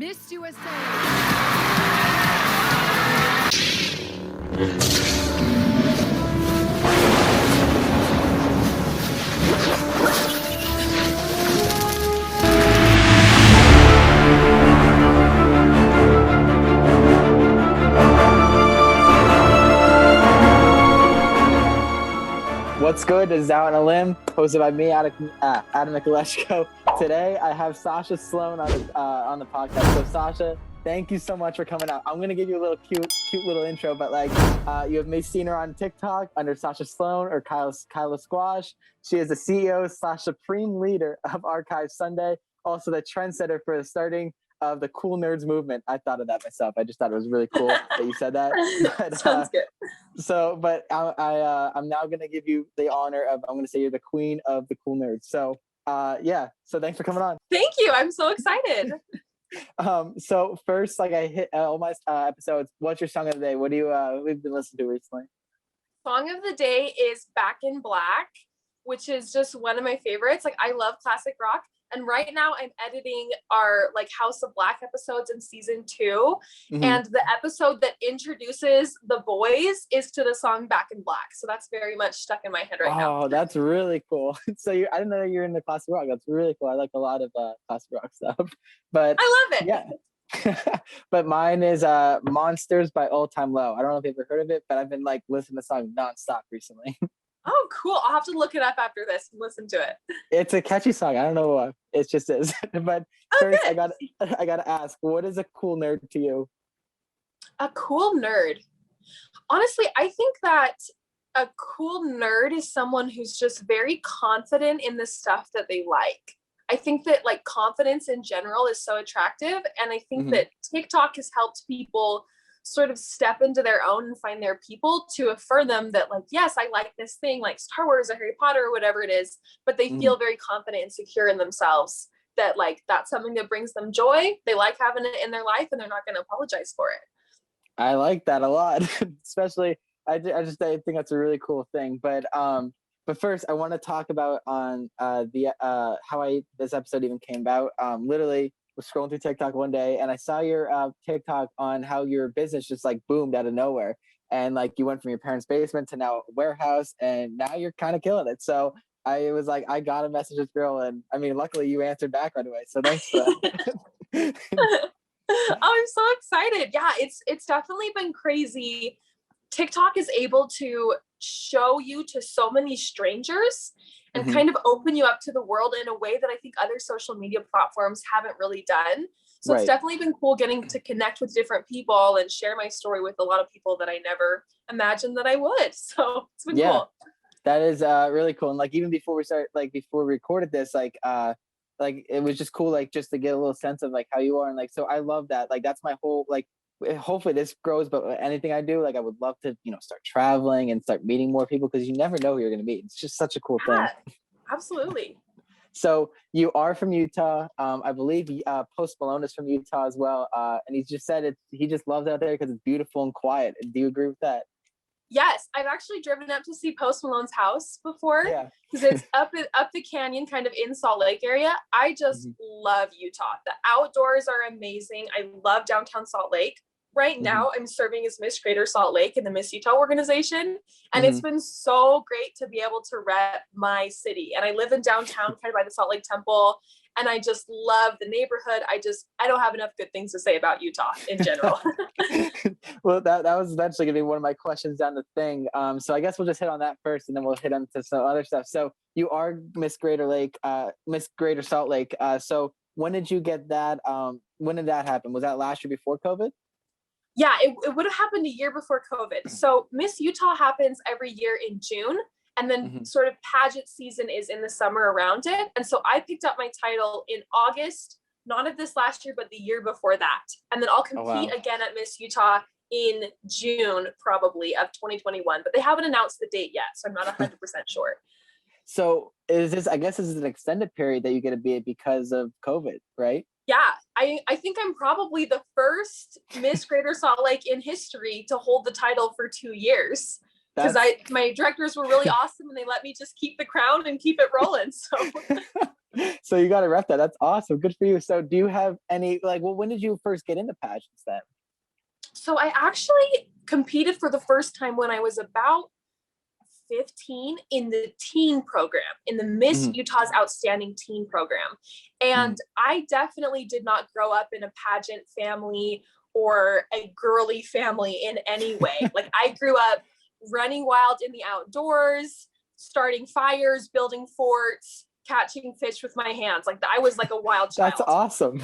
Miss USA. What's good? This is Out on a Limb, hosted by me, Adam Michalesko. Today, I have Sasha Sloan on the podcast. So, Sasha, thank you so much for coming out. I'm gonna give you a little cute little intro, but you have maybe seen her on TikTok under Sasha Sloan or Kylosquash. She is the CEO / supreme leader of Archive Sunday, also the trendsetter for the starting of the cool nerds movement. I thought of that myself. I just thought it was really cool that you said that. But, Sounds good. I'm now going to give you the honor of, I'm going to say you're the queen of the cool nerds. So so thanks for coming on. Thank you. I'm so excited. So first, I hit all my episodes. What's your song of the day? What do you we've been listening to recently? Song of the day is Back in Black, which is just one of my favorites. I love classic rock. And right now I'm editing our House of Black episodes in season 2. Mm-hmm. And the episode that introduces the boys is to the song Back in Black. So that's very much stuck in my head right now. Oh, that's really cool. So I didn't know you're into classic rock. That's really cool. I like a lot of classic rock stuff. But I love it. Yeah. But mine is Monsters by All Time Low. I don't know if you've ever heard of it, but I've been listening to the song nonstop recently. Oh, cool. I'll have to look it up after this and listen to it. It's a catchy song. I don't know why. It just is. But first, I gotta ask, what is a cool nerd to you? A cool nerd. Honestly, I think that a cool nerd is someone who's just very confident in the stuff that they like. I think that confidence in general is so attractive. And I think that TikTok has helped people sort of step into their own and find their people to affirm them that yes, I like this thing like Star Wars or Harry Potter or whatever it is, but they feel very confident and secure in themselves that that's something that brings them joy. They like having it in their life and they're not going to apologize for it. I like that a lot. Especially I think that's a really cool thing. But first I want to talk about on how this episode even came about. Literally was scrolling through TikTok one day and I saw your TikTok on how your business just boomed out of nowhere. And you went from your parents' basement to now a warehouse and now you're kind of killing it. So I was I gotta message this girl and I mean, luckily you answered back right away. So thanks for that. Oh, I'm so excited. Yeah, it's definitely been crazy. TikTok is able to show you to so many strangers and kind of open you up to the world in a way that I think other social media platforms haven't really done. So It's definitely been cool getting to connect with different people and share my story with a lot of people that I never imagined that I would. So it's been cool. That is really cool. And even before we started, before we recorded this, it was just cool, just to get a little sense of how you are. And so I love that. That's my whole, hopefully this grows, but anything I do, I would love to, start traveling and start meeting more people because you never know who you're going to meet. It's just such a cool thing. Absolutely. So you are from Utah. I believe Post Malone is from Utah as well. And he just said he just loves it out there because it's beautiful and quiet. Do you agree with that? Yes, I've actually driven up to see Post Malone's house before because it's up the canyon, kind of in Salt Lake area. I just love Utah. The outdoors are amazing. I love downtown Salt Lake. Right now, I'm serving as Miss Greater Salt Lake in the Miss Utah organization. And it's been so great to be able to rep my city. And I live in downtown kind of by the Salt Lake Temple. And I just love the neighborhood. I don't have enough good things to say about Utah in general. Well, that was eventually going to be one of my questions down the thing. So I guess we'll just hit on that first and then we'll hit on to some other stuff. So you are Miss Greater Salt Lake. So when did you get that? When did that happen? Was that last year before COVID? Yeah, it would have happened a year before COVID. So Miss Utah happens every year in June. And then sort of pageant season is in the summer around it. And so I picked up my title in August, not of this last year, but the year before that. And then I'll compete again at Miss Utah in June, probably, of 2021. But they haven't announced the date yet, so I'm not 100% sure. So this is an extended period that you get to be at because of COVID, right? Yeah, I think I'm probably the first Miss Greater Salt Lake in history to hold the title for 2 years. Because my directors were really awesome and they let me just keep the crown and keep it rolling. So So you got to rep that. That's awesome. Good for you. So do you have any, like, well, when did you first get into pageants then? So I actually competed for the first time when I was about 15 in the teen program, in the Miss Utah's Outstanding Teen program. And I definitely did not grow up in a pageant family or a girly family in any way. Like I grew up running wild in the outdoors, starting fires, building forts, catching fish with my hands. Like I was like a wild child. That's awesome.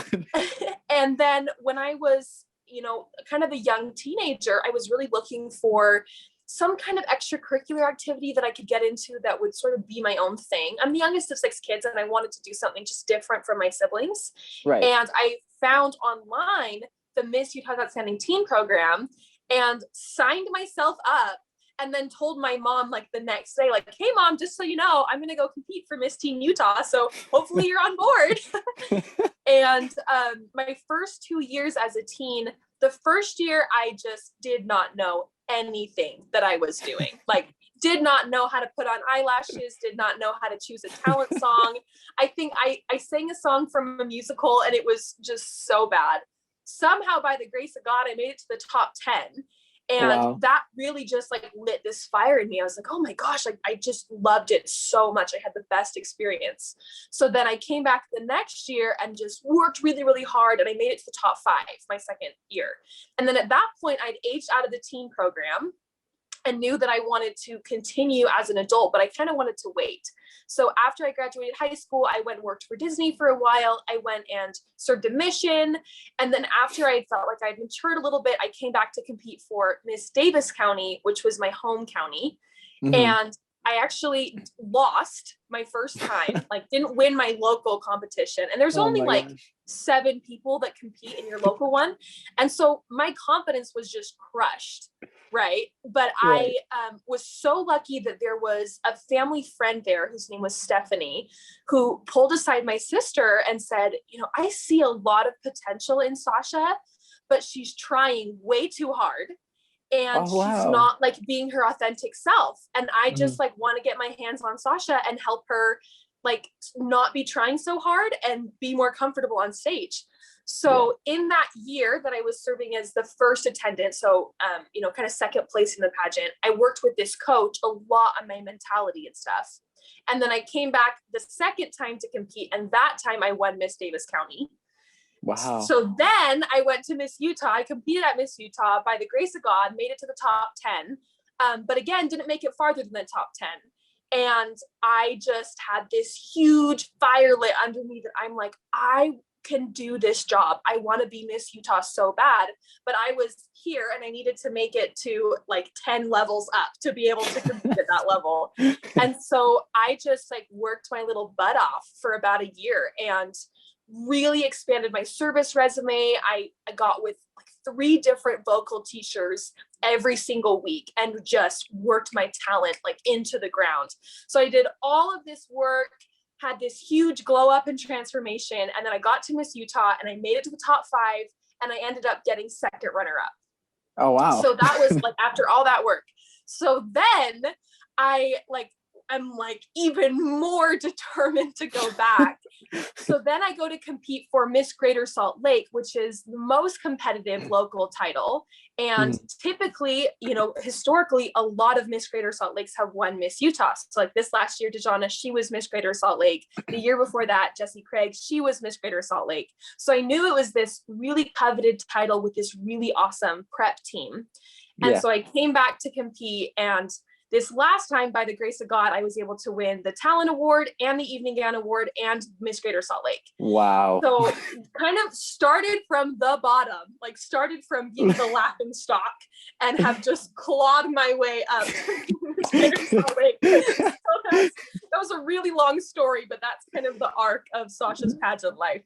And then when I was, you know, kind of a young teenager, I was really looking for some kind of extracurricular activity that I could get into that would sort of be my own thing. I'm the youngest of 6 kids and I wanted to do something just different from my siblings. Right. And I found online the Miss Utah's Outstanding Teen program and signed myself up, and then told my mom like the next day, like, hey mom, just so you know, I'm going to go compete for Miss Teen Utah. So hopefully you're on board. And my first 2 years as a teen, the first year I just did not know anything that I was doing. Like did not know how to put on eyelashes, did not know how to choose a talent song. I think I sang a song from a musical and it was just so bad. Somehow by the grace of God, I made it to the top 10. And that really just like lit this fire in me. I was like, oh my gosh, like I just loved it so much. I had the best experience. So then I came back the next year and just worked really, really hard. And I made it to the top 5 my second year. And then at that point, I'd aged out of the teen program and knew that I wanted to continue as an adult, but I kind of wanted to wait. So after I graduated high school, I went and worked for Disney for a while. I went and served a mission. And then after I felt like I'd matured a little bit, I came back to compete for Miss Davis County, which was my home county. And I actually lost my first time, like didn't win my local competition. And there's only like 7 people that compete in your local one. And so my confidence was just crushed. Right. But I was so lucky that there was a family friend there whose name was Stephanie, who pulled aside my sister and said, you know, I see a lot of potential in Sasha, but she's trying way too hard. And she's not like being her authentic self. And I just like want to get my hands on Sasha and help her like not be trying so hard and be more comfortable on stage. So in that year that I was serving as the first attendant, so, you know, kind of second place in the pageant, I worked with this coach a lot on my mentality and stuff. And then I came back the second time to compete. And that time I won Miss Davis County. Wow. So then I went to Miss Utah. I competed at Miss Utah by the grace of God, made it to the top 10. But again, didn't make it farther than the top 10. And I just had this huge fire lit under me that I'm like, I can do this job. I want to be Miss Utah so bad, but I was here and I needed to make it to like 10 levels up to be able to compete at that level. And so I just like worked my little butt off for about a year and really expanded my service resume. I got with like 3 different vocal teachers every single week and just worked my talent like into the ground. So I did all of this work, had this huge glow up and transformation. And then I got to Miss Utah and I made it to the top 5 and I ended up getting second runner up. Oh, wow. So that was like after all that work. So then I'm like even more determined to go back. So then I go to compete for Miss Greater Salt Lake, which is the most competitive local title. And typically, you know, historically, a lot of Miss Greater Salt Lakes have won Miss Utah. So like this last year, Dejana, she was Miss Greater Salt Lake. The year before that, Jessie Craig, she was Miss Greater Salt Lake. So I knew it was this really coveted title with this really awesome prep team. And so I came back to compete, and this last time, by the grace of God, I was able to win the Talent Award and the Evening Gown Award and Miss Greater Salt Lake. Wow. So kind of started from the bottom, like started from being the laughing stock and have just clawed my way up to Miss Greater Salt Lake. So that was a really long story, but that's kind of the arc of Sasha's pageant life.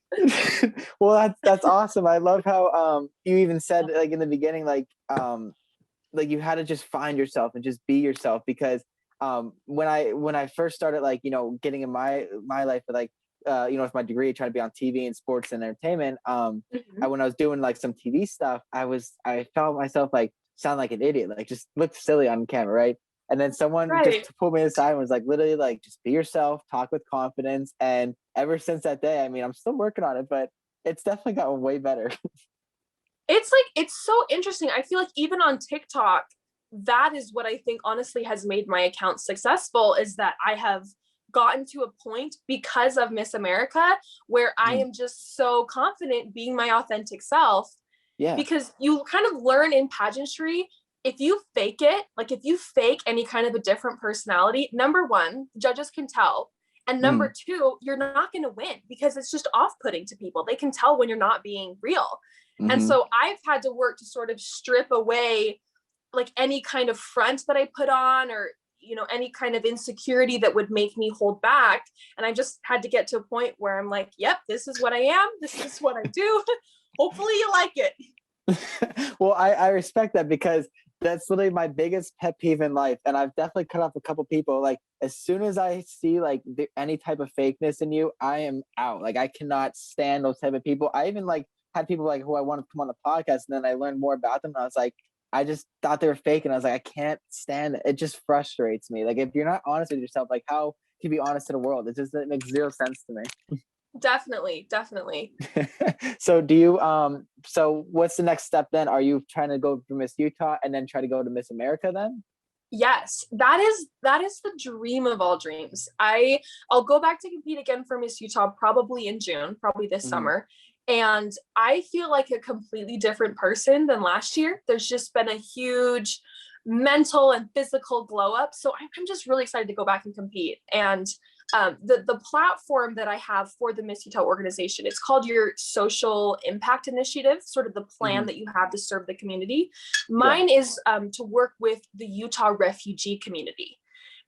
Well, that's awesome. I love how you even said like in the beginning, like you had to just find yourself and just be yourself, because when I first started, like, you know, getting in my life with like you know, with my degree, trying to be on TV and sports and entertainment, when I was doing like some TV stuff, I felt myself like sound like an idiot, like just looked silly on camera, right? And then someone Right. just pulled me aside and was like, literally like, just be yourself, talk with confidence. And ever since that day, I mean, I'm still working on it, but it's definitely gotten way better. It's like, it's so interesting. I feel like even on TikTok, that is what I think honestly has made my account successful, is that I have gotten to a point because of Miss America where I am just so confident being my authentic self. Yeah. Because you kind of learn in pageantry, if you fake it, like if you fake any kind of a different personality, number one, judges can tell. And number two, you're not going to win because it's just off-putting to people. They can tell when you're not being real. And so I've had to work to sort of strip away like any kind of front that I put on, or any kind of insecurity that would make me hold back. And I just had to get to a point where I'm like, yep, this is what I am, this is what I do. Hopefully you like it. Well, I respect that, because that's literally my biggest pet peeve in life. And I've definitely cut off a couple people. Like, as soon as I see like any type of fakeness in you, I am out. Like, I cannot stand those type of people. I even like had people like who I wanted to come on the podcast, and then I learned more about them, and I was like, I just thought they were fake, and I was like, I can't stand it. It just frustrates me. Like, if you're not honest with yourself, like, how can you be honest to the world? It makes zero sense to me. Definitely. So do you so what's the next step then? Are you trying to go for Miss Utah and then try to go to Miss America then? Yes, that is the dream of all dreams. I'll go back to compete again for Miss Utah probably in June, probably this summer. And I feel like a completely different person than last year. There's just been a huge mental and physical glow up. So I'm just really excited to go back and compete. And the platform that I have for the Miss Utah organization, it's called your Social Impact Initiative, sort of the plan that you have to serve the community. Mine is to work with the Utah refugee community,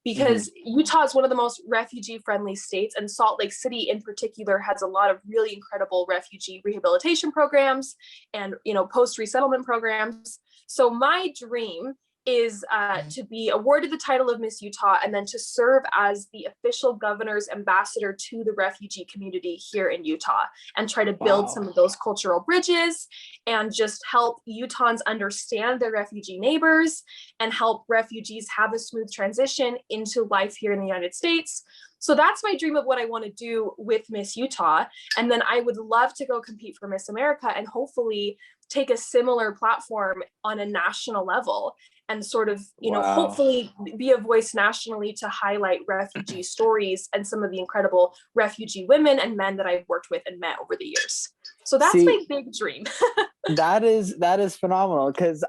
because Utah is one of the most refugee friendly states, and Salt Lake City in particular has a lot of really incredible refugee rehabilitation programs and post resettlement programs. So my dream is to be awarded the title of Miss Utah, and then to serve as the official governor's ambassador to the refugee community here in Utah, and try to build some of those cultural bridges, and just help Utahns understand their refugee neighbors, and help refugees have a smooth transition into life here in the United States. So that's my dream of what I want to do with Miss Utah. And then I would love to go compete for Miss America, and hopefully take a similar platform on a national level, and sort of, hopefully be a voice nationally to highlight refugee stories and some of the incredible refugee women and men that I've worked with and met over the years. So that's my big dream. that is phenomenal, because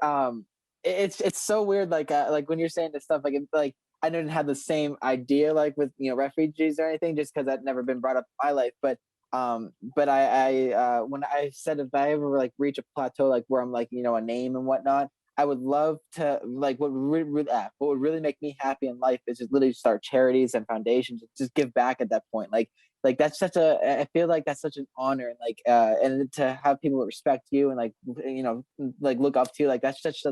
it's so weird. Like when you're saying this stuff, like I didn't have the same idea like with refugees or anything, just because I'd never been brought up in my life. But I when I said, if I ever like reach a plateau like where I'm like a name and whatnot, I would love to, like, what would really make me happy in life is just literally start charities and foundations, just give back at that point. Like that's I feel like that's such an honor, and like and to have people respect you and like like look up to you, like that's it's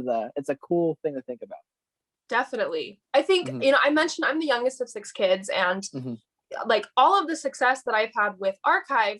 a cool thing to think about. Definitely. I think, I mentioned I'm the youngest of 6 kids, and like all of the success that I've had with Archive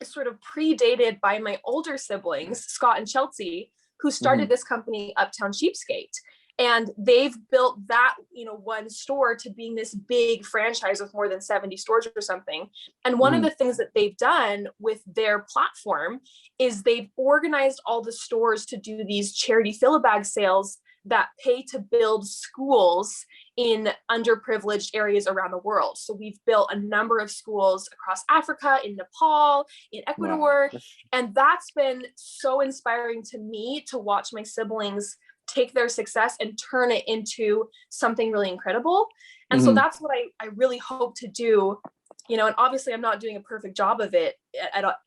is sort of predated by my older siblings, Scott and Chelsea, who started this company, Uptown Cheapskate. And they've built that, one store to being this big franchise with more than 70 stores or something. And one of the things that they've done with their platform is they've organized all the stores to do these charity fill-a-bag sales that pay to build schools in underprivileged areas around the world. So we've built a number of schools across Africa, in Nepal, in Ecuador. And that's been so inspiring to me to watch my siblings take their success and turn it into something really incredible. And so that's what I really hope to do. And obviously I'm not doing a perfect job of it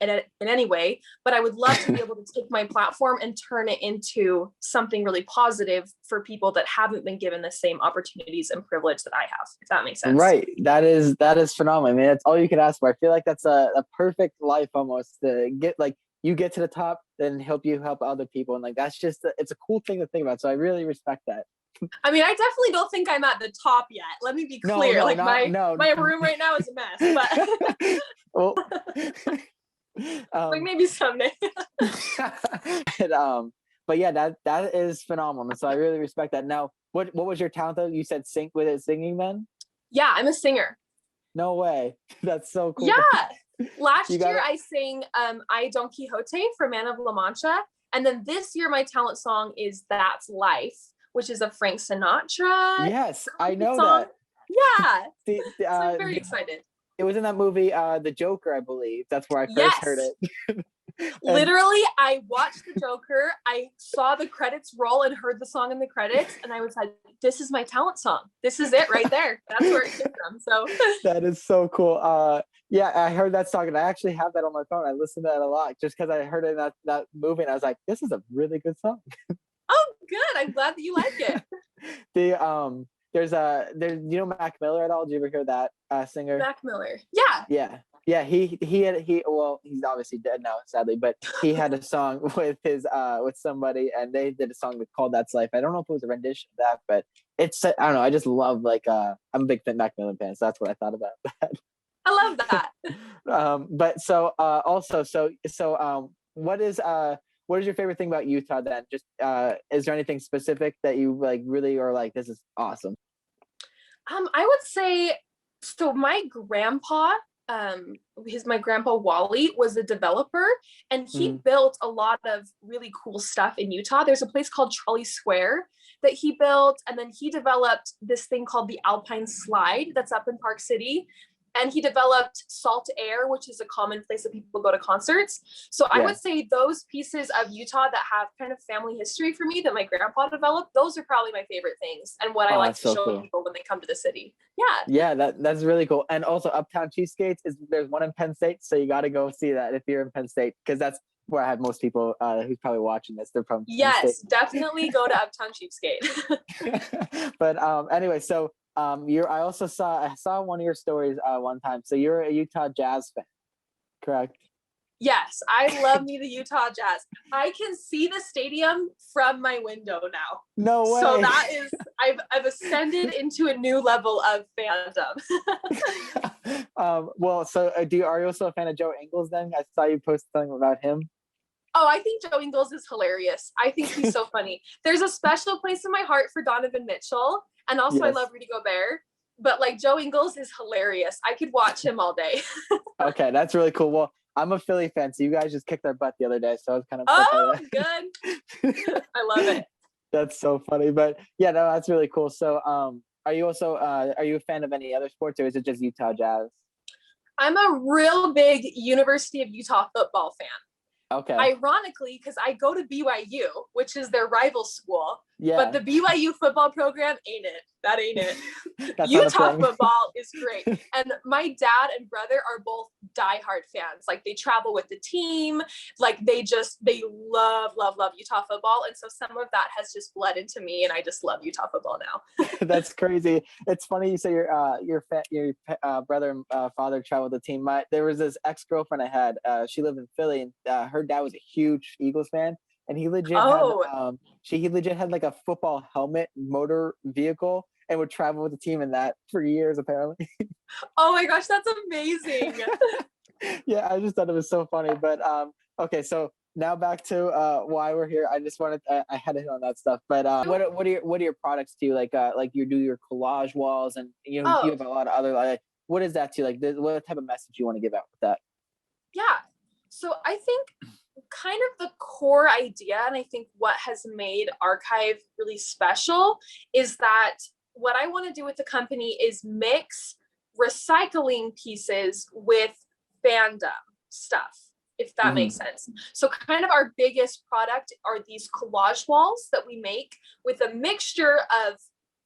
in any way, but I would love to be able to take my platform and turn it into something really positive for people that haven't been given the same opportunities and privilege that I have, if that makes sense. Right. That is phenomenal. I mean, that's all you can ask for. I feel like that's a perfect life almost, to get like you get to the top, then help other people. And like, that's just, it's a cool thing to think about. So I really respect that. I mean, I definitely don't think I'm at the top yet. Let me be clear. My room right now is a mess, but well, like maybe someday. but, but yeah, that is phenomenal. And so I really respect that. Now, what was your talent though? You said singing then? Yeah, I'm a singer. No way. That's so cool. Yeah. Last You year got I sang I Don Quixote for Man of La Mancha. And then this year my talent song is That's Life, which is a Frank Sinatra Yes, I know song. that. Yeah. The, So I'm very excited. it was in that movie, The Joker, I believe. That's where I first heard Yes. it. And Literally, I watched The Joker. I saw the credits roll and heard the song in the credits, and I was like, "This is my talent song. This is it right there. That's where it came from." So, that is so cool. Yeah, I heard that song, and I actually have that on my phone. I listen to that a lot just because I heard it in that movie, and I was like, "This is a really good song." oh, good. I'm glad that you like it. There's you know Mac Miller at all? Did you ever hear that singer? Mac Miller. Yeah. Yeah. He well, he's obviously dead now, sadly, but he had a song with his with somebody, and they did a song called "That's Life." I don't know if it was a rendition of that, but it's, I don't know. I just love, like, I'm a big Mac Miller fan, so that's what I thought about that. I love that. But so also what is your favorite thing about Utah then? Just is there anything specific that you like really are like, this is awesome? I would say so. My grandpa, my grandpa Wally was a developer, and he built a lot of really cool stuff in Utah. There's a place called Trolley Square that he built, and then he developed this thing called the Alpine Slide that's up in Park City. And he developed Salt Air, which is a common place that people go to concerts. So I would say those pieces of Utah that have kind of family history for me that my grandpa developed, those are probably my favorite things and what I like to show people when they come to the city. Yeah, that's really cool. And also Uptown Cheesesteaks there's one in Penn State, so you got to go see that if you're in Penn State, because that's where I have most people who's probably watching this. They're from Penn State. Definitely go to Uptown Cheapskate. But anyway, so I also saw one of your stories one time. So you're a Utah Jazz fan, correct? Yes, I love me the Utah Jazz. I can see the stadium from my window now. No way. So that is, I've ascended into a new level of fandom. Well, so are you also a fan of Joe Ingles then? I saw you post something about him. Oh, I think Joe Ingles is hilarious. I think he's so funny. There's a special place in my heart for Donovan Mitchell. And also I love Rudy Gobert. But like Joe Ingles is hilarious. I could watch him all day. Okay, that's really cool. Well, I'm a Philly fan, so you guys just kicked our butt the other day. So I was kind of good. I love it. That's so funny. But yeah, no, that's really cool. So are you also are you a fan of any other sports, or is it just Utah Jazz? I'm a real big University of Utah football fan. Okay. Ironically, because I go to BYU, which is their rival school. Yeah. But the BYU football program ain't it. That ain't it. Utah football is great. And my dad and brother are both diehard fans. Like they travel with the team. Like they love Utah football. And so some of that has just bled into me, and I just love Utah football now. That's crazy. It's funny you say your brother and father traveled with the team. There was this ex-girlfriend I had. She lived in Philly, and her dad was a huge Eagles fan. And he legit had like a football helmet motor vehicle and would travel with the team in that for years, apparently. Oh my gosh, that's amazing. Yeah, I just thought it was so funny. But okay, so now back to why we're here. I just wanted I had to hit on that stuff. But what are your products to you? Like you do your collage walls, and you have a lot of other, like, what is that to you? Like what type of message you want to give out with that? Yeah. So I think kind of the core idea, and I think what has made Archive really special, is that what I want to do with the company is mix recycling pieces with fandom stuff, if that makes sense. So kind of our biggest product are these collage walls that we make with a mixture of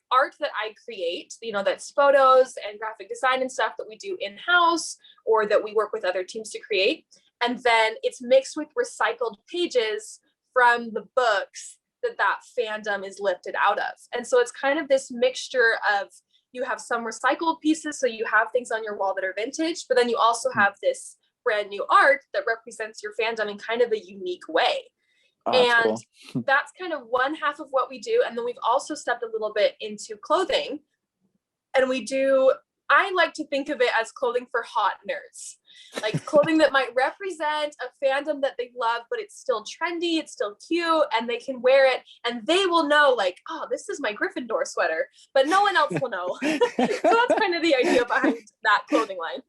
art that I create, that's photos and graphic design and stuff that we do in-house or that we work with other teams to create. And then it's mixed with recycled pages from the books that fandom is lifted out of. And so it's kind of this mixture of, you have some recycled pieces, so you have things on your wall that are vintage, but then you also have this brand new art that represents your fandom in kind of a unique way. And that's kind of one half of what we do. And then we've also stepped a little bit into clothing, and we do I like to think of it as clothing for hot nerds, like clothing that might represent a fandom that they love, but it's still trendy, it's still cute, and they can wear it, and they will know, like, oh, this is my Gryffindor sweater, but no one else will know. So that's kind of the idea behind that clothing line.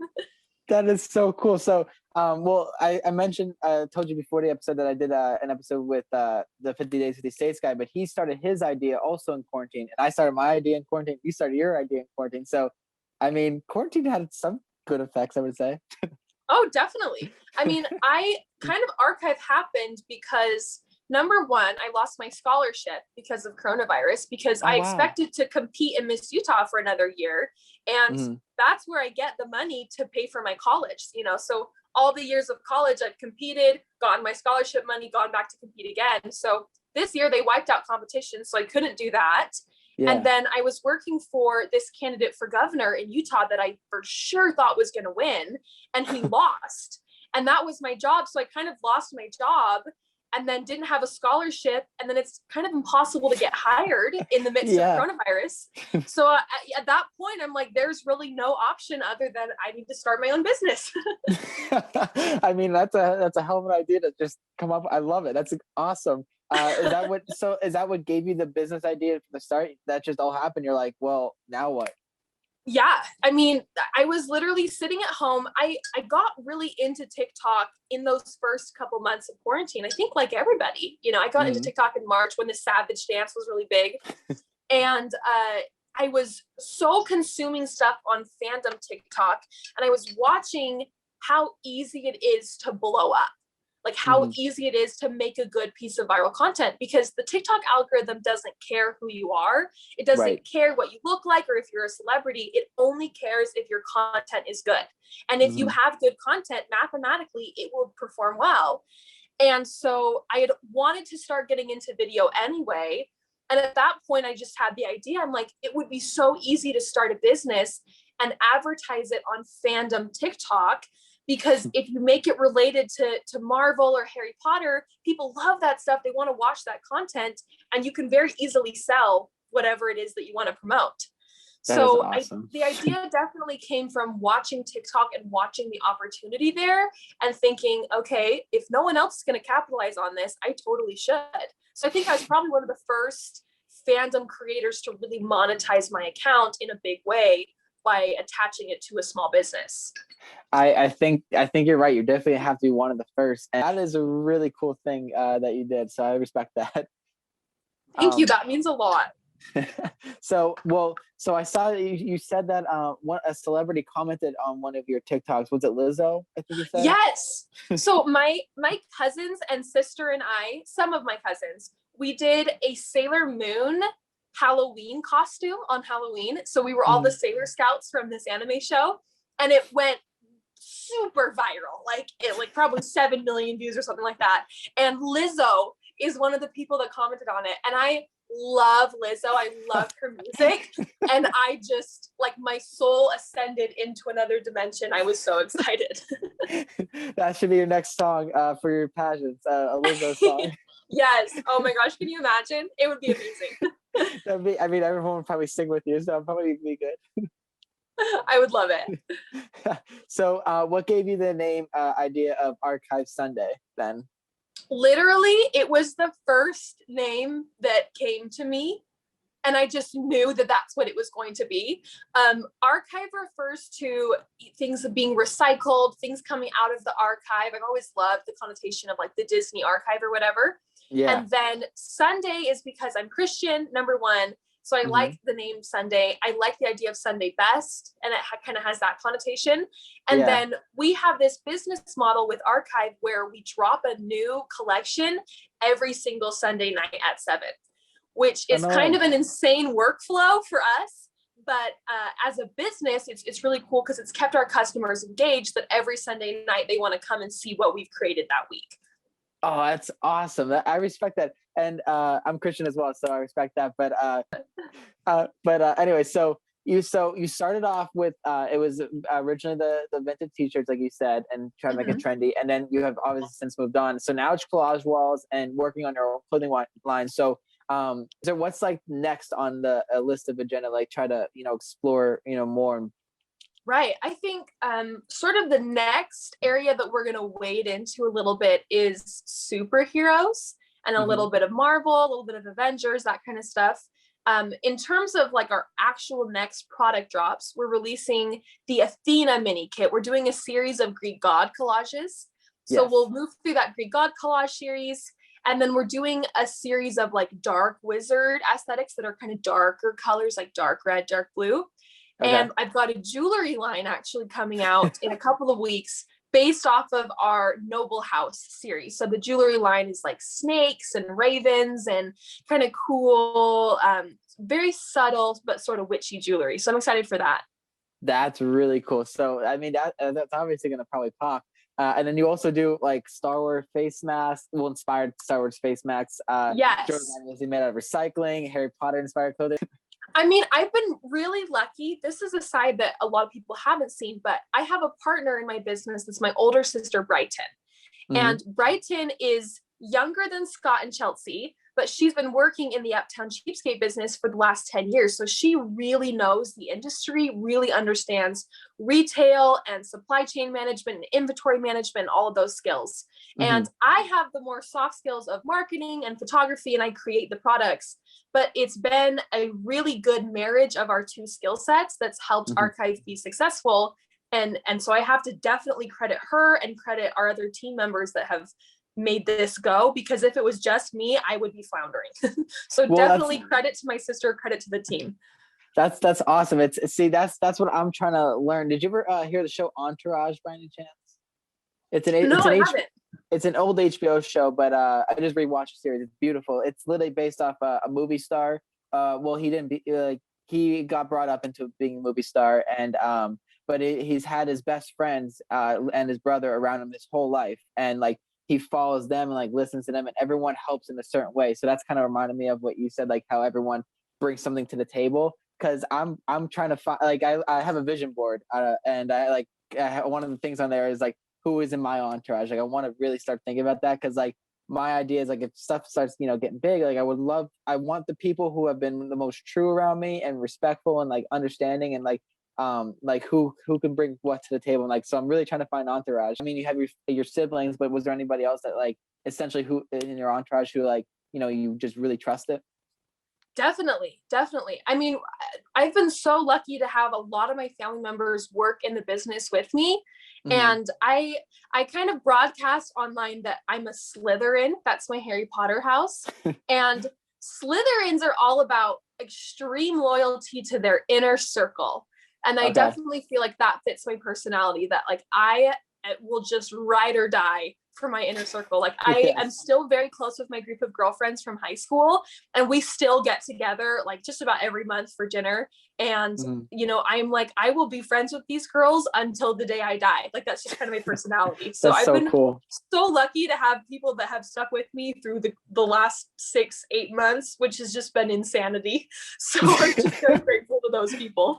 That is so cool. So, well, I mentioned, told you before the episode that I did an episode with the 50 Days 50 States guy, but he started his idea also in quarantine, and I started my idea in quarantine. You started your idea in quarantine. So, I mean, quarantine had some good effects, I would say. Oh, definitely. I mean, I kind of archive happened because number one, I lost my scholarship because of coronavirus, because I expected to compete in Miss Utah for another year. And that's where I get the money to pay for my college, you know. So all the years of college, I've competed, gotten my scholarship money, gone back to compete again. So this year they wiped out competition, so I couldn't do that. Yeah. And then I was working for this candidate for governor in Utah that I for sure thought was going to win, and he lost. And that was my job. So I kind of lost my job and then didn't have a scholarship. And then it's kind of impossible to get hired in the midst of coronavirus. So at that point, I'm like, there's really no option other than I need to start my own business. I mean, that's a hell of an idea to just come up. I love it. That's awesome. Is that what gave you the business idea from the start? That just all happened. You're like, well, now what? Yeah. I mean, I was literally sitting at home. I got really into TikTok in those first couple months of quarantine. I think like everybody, you know, I got into TikTok in March when the Savage dance was really big. And I was so consuming stuff on fandom TikTok, and I was watching how easy it is to blow up. Like how easy it is to make a good piece of viral content, because the TikTok algorithm doesn't care who you are. It doesn't care what you look like or if you're a celebrity. It only cares if your content is good. And if you have good content, mathematically, it will perform well. And so I had wanted to start getting into video anyway. And at that point, I just had the idea. I'm like, it would be so easy to start a business and advertise it on fandom TikTok. Because if you make it related to Marvel or Harry Potter, people love that stuff. They want to watch that content, and you can very easily sell whatever it is that you want to promote. So awesome. The idea definitely came from watching TikTok and watching the opportunity there and thinking, okay, if no one else is going to capitalize on this, I totally should. So I think I was probably one of the first fandom creators to really monetize my account in a big way by attaching it to a small business. I think you're right. You definitely have to be one of the first. And that is a really cool thing that you did. So I respect that. Thank you. That means a lot. So I saw that you said that a celebrity commented on one of your TikToks. Was it Lizzo? I think you said. Yes. So my cousins and sister and I, some of my cousins, we did a Sailor Moon Halloween costume on Halloween. So we were all the Sailor Scouts from this anime show, and it went super viral, like probably 7 million views or something like that. And Lizzo is one of the people that commented on it, and I love Lizzo. I love her music, and I just like my soul ascended into another dimension. I was so excited. That should be your next song for your pageants, a Lizzo song. Yes. Oh my gosh, can you imagine? It would be amazing. I mean, everyone would probably sing with you, so it'd probably be good. I would love it. So what gave you the name idea of Archive Sunday then? Literally, it was the first name that came to me, and I just knew that that's what it was going to be. Archive refers to things being recycled, things coming out of the archive. I've always loved the connotation of like the Disney archive or whatever. Yeah. And then Sunday is because I'm Christian, number one. So I like the name Sunday. I like the idea of Sunday best, and it kind of has that connotation. And then we have this business model with Archive where we drop a new collection every single Sunday night at 7, which is kind of an insane workflow for us. But as a business, it's really cool because it's kept our customers engaged that every Sunday night they want to come and see what we've created that week. Oh, that's awesome. I respect that. And I'm Christian as well, so I respect that. But anyway, so you started off with it was originally the vintage t-shirts, like you said, and trying to make it trendy. And then you have obviously since moved on. So now it's collage walls and working on your own clothing line. So what's like next on the list of agenda? Like try to explore more Right. I think sort of the next area that we're going to wade into a little bit is superheroes and a little bit of Marvel, a little bit of Avengers, that kind of stuff. In terms of like our actual next product drops, we're releasing the Athena mini kit. We're doing a series of Greek god collages. So we'll move through that Greek god collage series. And then we're doing a series of like dark wizard aesthetics that are kind of darker colors, like dark red, dark blue. Okay. And I've got a jewelry line actually coming out in a couple of weeks based off of our Noble House series. So the jewelry line is like snakes and ravens and kind of cool, very subtle, but sort of witchy jewelry. So I'm excited for that. That's really cool. So, I mean, that's obviously going to probably pop. And then you also do like Star Wars face masks, inspired Star Wars face masks. Yes. Jordan is made out of recycling, Harry Potter inspired clothing. I mean, I've been really lucky. This is a side that a lot of people haven't seen, but I have a partner in my business that's my older sister, Brighton. And Brighton is younger than Scott and Chelsea, but she's been working in the Uptown Cheapskate business for the last 10 years. So she really knows the industry, really understands retail and supply chain management and inventory management, all of those skills. And I have the more soft skills of marketing and photography, and I create the products. But it's been a really good marriage of our two skill sets that's helped Archive be successful. And so I have to definitely credit her and credit our other team members that have made this go, because if it was just me, I would be floundering. So definitely credit to my sister, credit to the team. That's awesome. That's what I'm trying to learn. Did you ever hear the show Entourage by any chance? It's an old HBO show, but I just rewatched the series. It's beautiful. It's literally based off a movie star. Well, he didn't be he got brought up into being a movie star, and but he's had his best friends and his brother around him his whole life, and like he follows them and like listens to them, and everyone helps in a certain way. So that's kind of reminded me of what you said, like how everyone brings something to the table. Because I'm trying to find, like I have a vision board, and one of the things on there is like who is in my entourage. Like I want to really start thinking about that, because like my idea is like if stuff starts getting big, like I want the people who have been the most true around me and respectful and like understanding and like who can bring what to the table. And like so I'm really trying to find entourage. I mean, you have your siblings, but was there anybody else that like essentially who in your entourage who like you just really trusted? Definitely. I mean, I've been so lucky to have a lot of my family members work in the business with me. And I kind of broadcast online that I'm a Slytherin. That's my Harry Potter house. And Slytherins are all about extreme loyalty to their inner circle. And I definitely feel like that fits my personality, that like I will just ride or die for my inner circle. Like I am still very close with my group of girlfriends from high school, and we still get together like just about every month for dinner. And I'm like, I will be friends with these girls until the day I die. Like that's just kind of my personality. So I've been so lucky to have people that have stuck with me through the last 6-8 months, which has just been insanity. So I'm just very grateful to those people.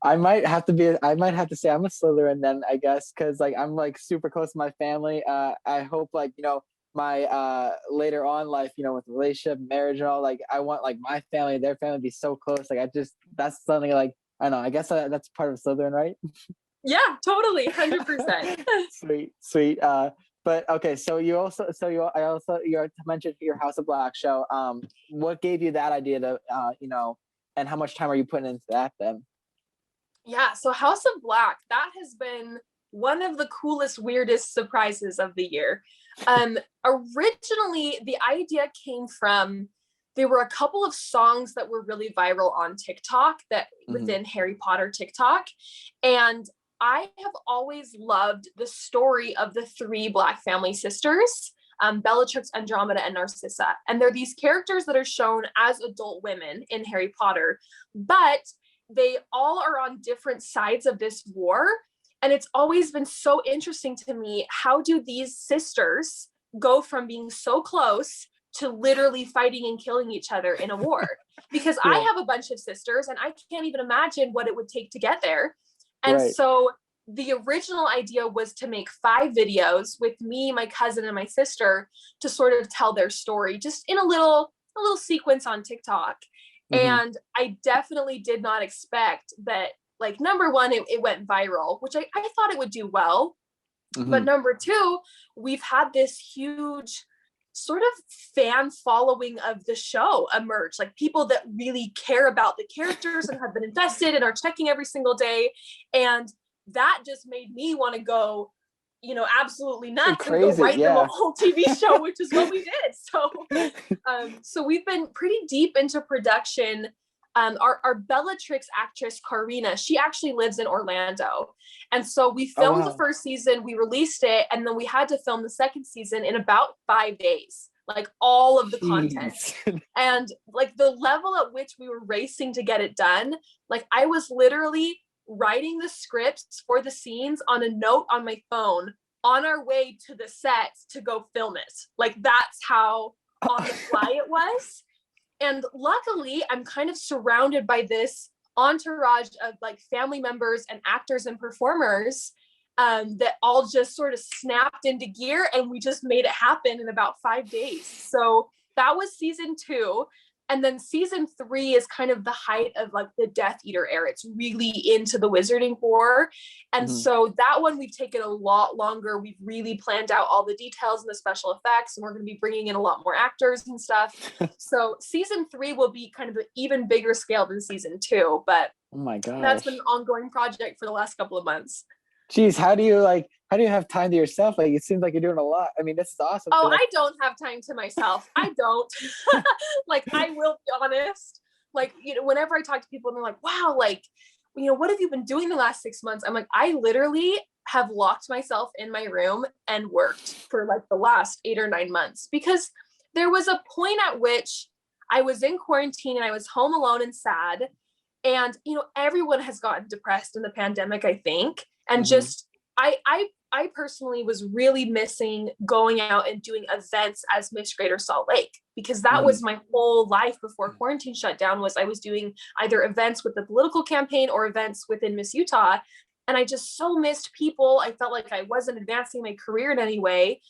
I might have to say I'm a Slytherin then, I guess, because like I'm like super close to my family. I hope like my later on life, with relationship, marriage, and all, like I want like my family, their family to be so close. Like that's something like I don't know. I guess that's part of Slytherin, right? Yeah, totally, 100%. Sweet. But okay, so you mentioned your House of Black show. What gave you that idea to and how much time are you putting into that then? Yeah, so House of Black, that has been one of the coolest, weirdest surprises of the year. Originally, the idea came from, there were a couple of songs that were really viral on TikTok that within Harry Potter TikTok. And I have always loved the story of the 3 Black family sisters, Bellatrix, Andromeda, and Narcissa. And they're these characters that are shown as adult women in Harry Potter, but they all are on different sides of this war. And it's always been so interesting to me, how do these sisters go from being so close to literally fighting and killing each other in a war? Because I have a bunch of sisters and I can't even imagine what it would take to get there. And so the original idea was to make 5 videos with me, my cousin, and my sister to sort of tell their story just in a little sequence on TikTok. And I definitely did not expect that like number one, it went viral, which I thought it would do well. But number two, we've had this huge sort of fan following of the show emerge, like people that really care about the characters and have been invested and are checking every single day. And that just made me want to go, you know, absolutely nuts and go write them a whole TV show, which is what we did. So, so we've been pretty deep into production. Our Bellatrix actress, Karina, she actually lives in Orlando. And so we filmed the first season, we released it, and then we had to film the second season in about 5 days, like all of the content. And like the level at which we were racing to get it done, like I was literally writing the scripts for the scenes on a note on my phone on our way to the set to go film it. Like that's how on the fly it was. And luckily, I'm kind of surrounded by this entourage of like family members and actors and performers that all just sort of snapped into gear, and we just made it happen in about 5 days. So that was season 2. And then season 3 is kind of the height of like the Death Eater era. It's really into the Wizarding War. And so that one we've taken a lot longer. We've really planned out all the details and the special effects, and we're going to be bringing in a lot more actors and stuff. So season 3 will be kind of an even bigger scale than season 2, but oh my gosh, that's been an ongoing project for the last couple of months. Geez, how do you have time to yourself? Like, it seems like you're doing a lot. I mean, this is awesome. Oh, I don't have time to myself. I don't. Like, I will be honest. Like, you know, whenever I talk to people and they're like, wow, like, you know, what have you been doing the last 6 months? I'm like, I literally have locked myself in my room and worked for like the last 8 or 9 months, because there was a point at which I was in quarantine and I was home alone and sad. And, you know, everyone has gotten depressed in the pandemic, I think. And just, I personally was really missing going out and doing events as Miss Greater Salt Lake, because that was my whole life before quarantine shut down. Was I was doing either events with the political campaign or events within Miss Utah. And I just so missed people. I felt like I wasn't advancing my career in any way.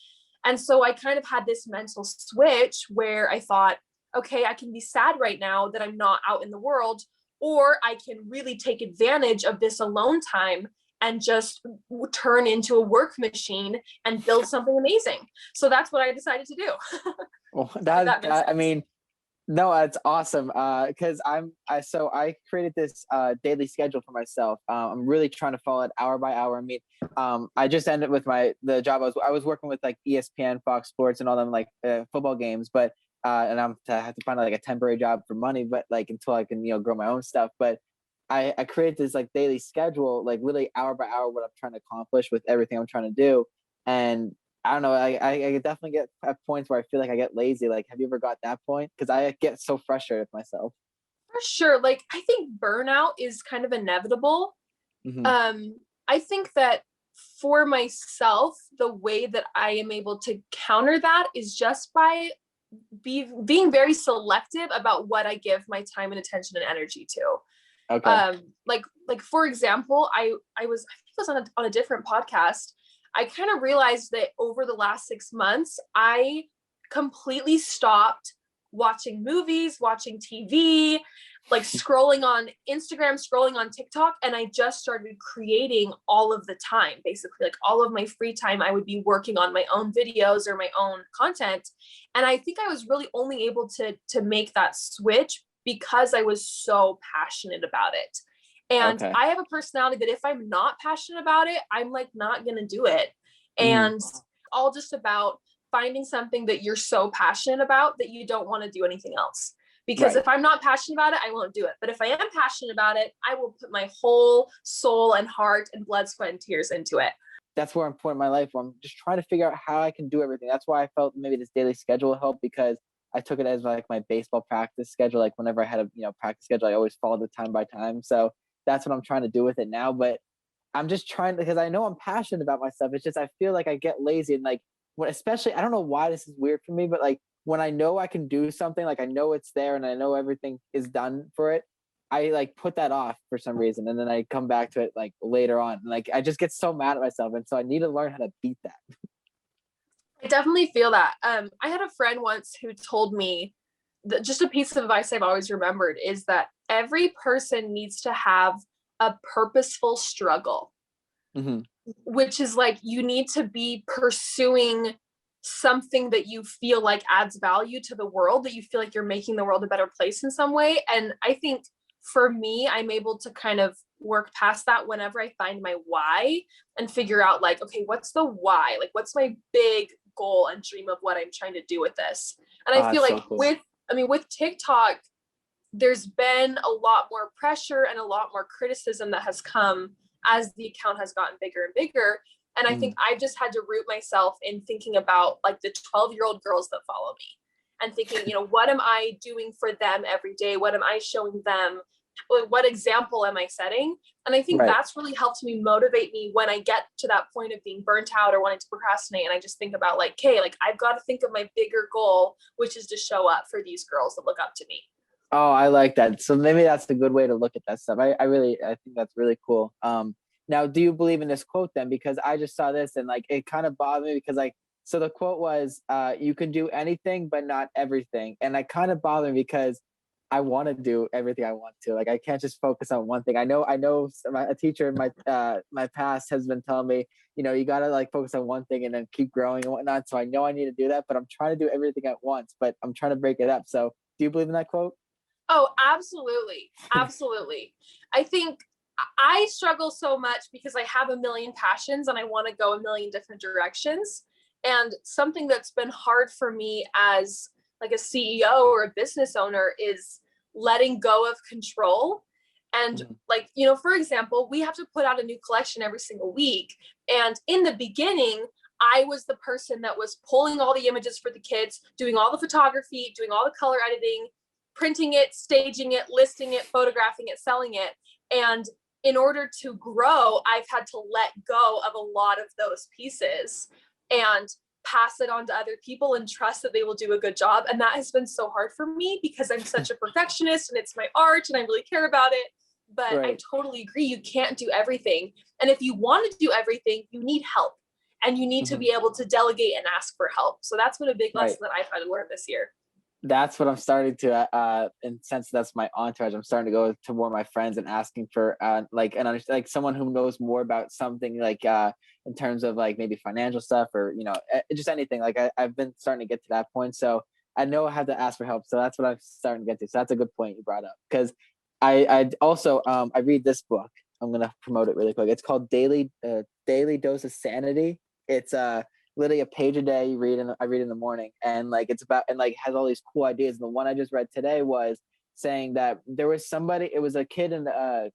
And so I kind of had this mental switch where I thought, okay, I can be sad right now that I'm not out in the world, or I can really take advantage of this alone time and just turn into a work machine and build something amazing. So that's what I decided to do. Well, I mean, no, that's awesome. Because I created this daily schedule for myself. I'm really trying to follow it hour by hour. I mean, I just ended with the job I was working with, like ESPN, Fox Sports, and all them like football games. But and I have to find like a temporary job for money, but like until I can, you know, grow my own stuff. But I created this like daily schedule, like literally hour by hour, what I'm trying to accomplish with everything I'm trying to do. And I don't know, I definitely get at points where I feel like I get lazy. Like, have you ever got that point? Because I get so frustrated with myself. For sure. Like, I think burnout is kind of inevitable. I think that for myself, the way that I am able to counter that is just by being very selective about what I give my time and attention and energy to. Okay. Like for example, I think it was on a different podcast. I kind of realized that over the last 6 months, I completely stopped watching movies, watching TV, like scrolling on Instagram, scrolling on TikTok, and I just started creating all of the time. Basically, like all of my free time, I would be working on my own videos or my own content. And I think I was really only able to make that switch because I was so passionate about it. And I have a personality that if I'm not passionate about it, I'm like not going to do it. And all just about finding something that you're so passionate about that you don't want to do anything else. Because if I'm not passionate about it, I won't do it. But if I am passionate about it, I will put my whole soul and heart and blood, sweat, and tears into it. That's where I'm at in my life where I'm just trying to figure out how I can do everything. That's why I felt maybe this daily schedule helped, because I took it as like my baseball practice schedule. Like whenever I had a practice schedule, I always followed it time by time. So that's what I'm trying to do with it now. But I'm just trying, because I know I'm passionate about my stuff. It's just I feel like I get lazy, and like especially I don't know why this is weird for me, but like when I know I can do something, like I know it's there and I know everything is done for it, I like put that off for some reason, and then I come back to it like later on. And, like I just get so mad at myself, and so I need to learn how to beat that. I definitely feel that. I had a friend once who told me that just a piece of advice I've always remembered is that every person needs to have a purposeful struggle, which is like, you need to be pursuing something that you feel like adds value to the world, that you feel like you're making the world a better place in some way. And I think for me, I'm able to kind of work past that whenever I find my why and figure out like, okay, what's the why? Like, what's my big goal and dream of what I'm trying to do with this? And I feel like so cool. with TikTok, there's been a lot more pressure and a lot more criticism that has come as the account has gotten bigger and bigger. And I think I've just had to root myself in thinking about like the 12-year-old girls that follow me and thinking, you know, what am I doing for them every day? What am I showing them? What example am I setting? And I think that's really helped me motivate me when I get to that point of being burnt out or wanting to procrastinate. And I just think about like, okay, like I've got to think of my bigger goal, which is to show up for these girls that look up to me. Oh, I like that. So maybe that's a good way to look at that stuff. I think that's really cool. Now, do you believe in this quote then? Because I just saw this and like, it kind of bothered me because like, so the quote was, you can do anything, but not everything. And that kind of bothered me because I want to do everything I want to. Like, I can't just focus on one thing. I know a teacher in my past has been telling me, you know, you got to like focus on one thing and then keep growing and whatnot. So I know I need to do that, but I'm trying to do everything at once, but I'm trying to break it up. So do you believe in that quote? Oh, absolutely. Absolutely. I think I struggle so much because I have a million passions and I want to go a million different directions. And something that's been hard for me as like a CEO or a business owner is letting go of control. And like, you know, for example, we have to put out a new collection every single week. And in the beginning, I was the person that was pulling all the images for the kids, doing all the photography, doing all the color editing, printing it, staging it, listing it, photographing it, selling it. And in order to grow, I've had to let go of a lot of those pieces and pass it on to other people and trust that they will do a good job. And that has been so hard for me because I'm such a perfectionist and it's my art and I really care about it. But I totally agree. You can't do everything. And if you want to do everything, you need help and you need to be able to delegate and ask for help. So that's been a big lesson that I've had to learn this year. That's what I'm starting to, and since that's my entourage, I'm starting to go to more of my friends and asking for like someone who knows more about something like in terms of like maybe financial stuff or, you know, just anything. Like I've been starting to get to that point. So I know I have to ask for help. So that's what I'm starting to get to. So that's a good point you brought up because I also, I read this book. I'm going to promote it really quick. It's called Daily Dose of Sanity. It's literally a page a day I read in the morning, and like it's about and like has all these cool ideas. And the one I just read today was saying that there was somebody, it was a kid in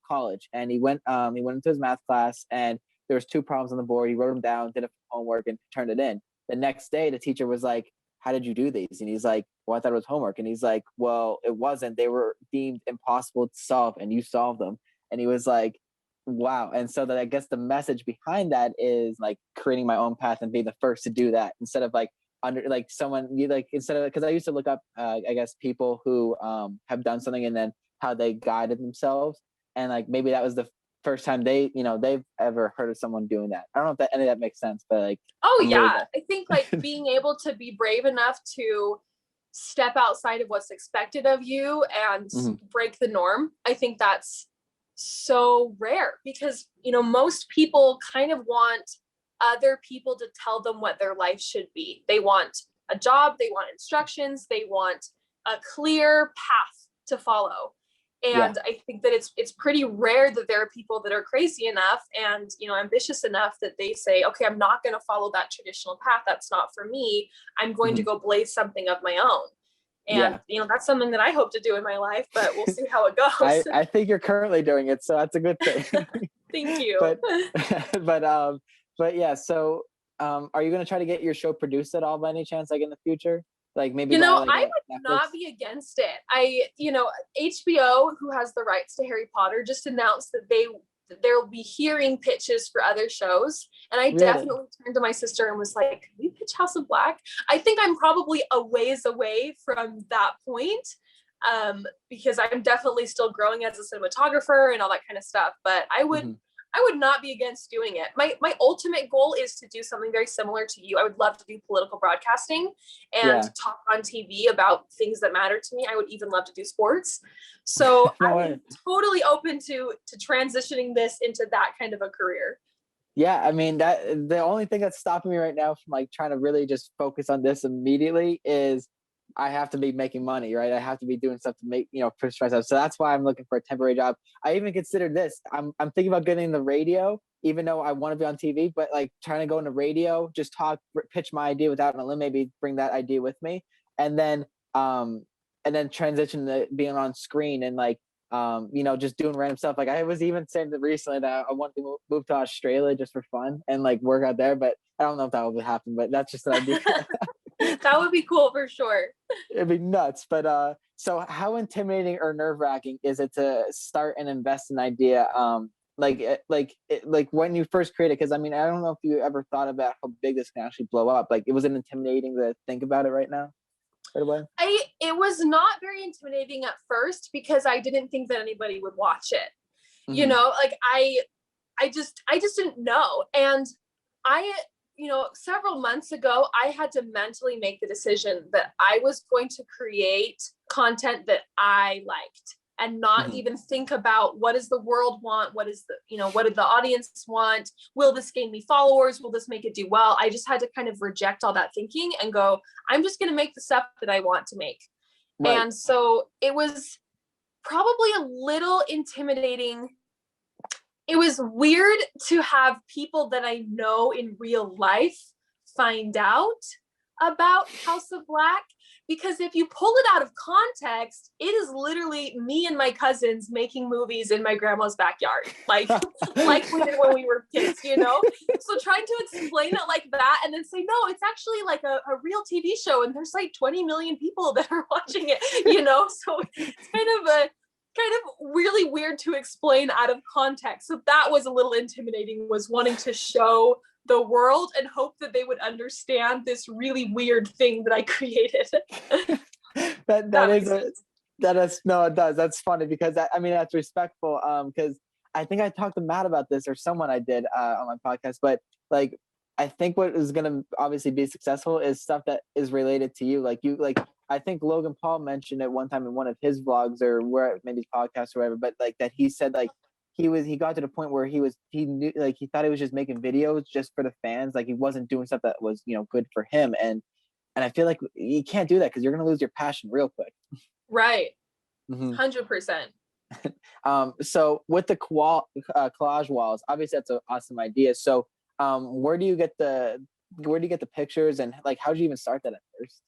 college, and he went into his math class and there was 2 problems on the board. He wrote them down, did a homework and turned it in. The next day the teacher was like, how did you do these? And he's like, well, I thought it was homework. And he's like, well, it wasn't. They were deemed impossible to solve and you solved them. And he was like, wow. And so that I guess the message behind that is like creating my own path and being the first to do that instead of like under like someone you like instead of because I used to look up I guess people who have done something and then how they guided themselves, and like maybe that was the first time they've ever heard of someone doing that. I don't know if that any of that makes sense, but like I think like being able to be brave enough to step outside of what's expected of you and break the norm, I think that's so rare because, you know, most people kind of want other people to tell them what their life should be. They want a job, they want instructions, they want a clear path to follow. And I think that it's pretty rare that there are people that are crazy enough and, you know, ambitious enough that they say, okay, I'm not going to follow that traditional path. That's not for me. I'm going to go blaze something of my own. And, you know, that's something that I hope to do in my life, but we'll see how it goes. I think you're currently doing it, so that's a good thing. Thank you. But yeah, so are you going to try to get your show produced at all by any chance, like in the future? Like maybe, you know, like I would not be against it. You know, HBO, who has the rights to Harry Potter, just announced that there'll be hearing pitches for other shows. And I definitely turned to my sister and was like, can we pitch House of Black? I think I'm probably a ways away from that point because I'm definitely still growing as a cinematographer and all that kind of stuff. But I would I would not be against doing it. My ultimate goal is to do something very similar to you. I would love to do political broadcasting and talk on TV about things that matter to me. I would even love to do sports. So I'm totally open to transitioning this into that kind of a career. Yeah, I mean, that the only thing that's stopping me right now from like trying to really just focus on this immediately is I have to be making money, right? I have to be doing stuff to make, push myself. So that's why I'm looking for a temporary job. I even considered this. I'm thinking about getting the radio, even though I want to be on TV, but like trying to go into radio, just talk, pitch my idea without an limit, maybe bring that idea with me, and then transition to being on screen and like just doing random stuff. Like I was even saying that recently that I want to move to Australia just for fun and like work out there, but I don't know if that will happen, but that's just an idea. That would be cool for sure. It'd be nuts. But so how intimidating or nerve-wracking is it to start and invest in an idea? Like when you first created, because I mean, I don't know if you ever thought about how big this can actually blow up. Like, was it intimidating to think about it right now? Right away? It was not very intimidating at first because I didn't think that anybody would watch it. Mm-hmm. Like I just didn't know. And several months ago, I had to mentally make the decision that I was going to create content that I liked and not even think about what does the world want? What is what did the audience want? Will this gain me followers? Will this make it do well? I just had to kind of reject all that thinking and go, I'm just going to make the stuff that I want to make. Right. And so it was probably a little intimidating. It was weird to have people that I know in real life find out about House of Black, because if you pull it out of context, it is literally me and my cousins making movies in my grandma's backyard, like we did when we were kids, So trying to explain it like that and then say, no, it's actually like a real TV show and there's like 20 million people that are watching it, So it's kind of really weird to explain out of context. So that was a little intimidating, was wanting to show the world and hope that they would understand this really weird thing that I created. It does. That's funny because that's respectful. Because I think I talked to Matt about this, or someone I did on my podcast, but like, I think what is going to obviously be successful is stuff that is related to you. I think Logan Paul mentioned it one time in one of his vlogs or where maybe his podcast or whatever, but like that he said like he got to the point where he knew, like he thought he was just making videos just for the fans. Like he wasn't doing stuff that was, good for him. And I feel like you can't do that because you're going to lose your passion real quick. Right. 100%. So with the collage walls, obviously that's an awesome idea. So where do you get the pictures and like, how did you even start that at first?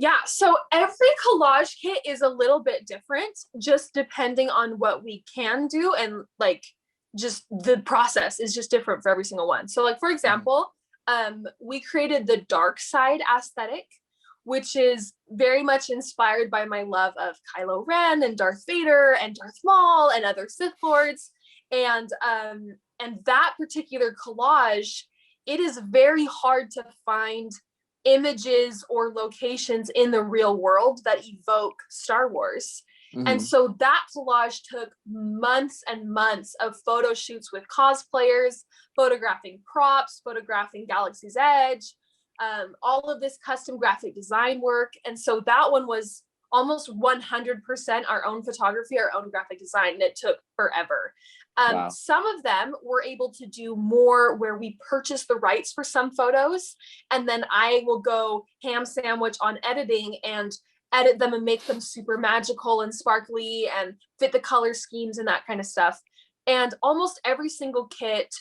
Yeah, so every collage kit is a little bit different, just depending on what we can do, and like just the process is just different for every single one. So like, for example, we created the dark side aesthetic, which is very much inspired by my love of Kylo Ren and Darth Vader and Darth Maul and other Sith Lords. And that particular collage, it is very hard to find images or locations in the real world that evoke Star Wars. And so that collage took months and months of photo shoots with cosplayers, photographing props, photographing Galaxy's Edge, all of this custom graphic design work. And so that one was almost 100% our own photography, our own graphic design, and it took forever. Wow. Some of them were able to do more where we purchase the rights for some photos, and then I will go ham sandwich on editing and edit them and make them super magical and sparkly and fit the color schemes and that kind of stuff. And almost every single kit,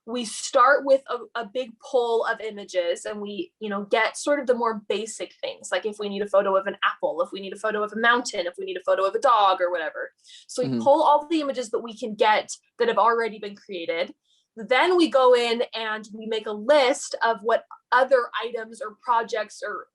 we start with a big pool of images, and we, get sort of the more basic things. Like if we need a photo of an apple, if we need a photo of a mountain, if we need a photo of a dog or whatever. So we pull all the images that we can get that have already been created. Then we go in and we make a list of what other items or projects or,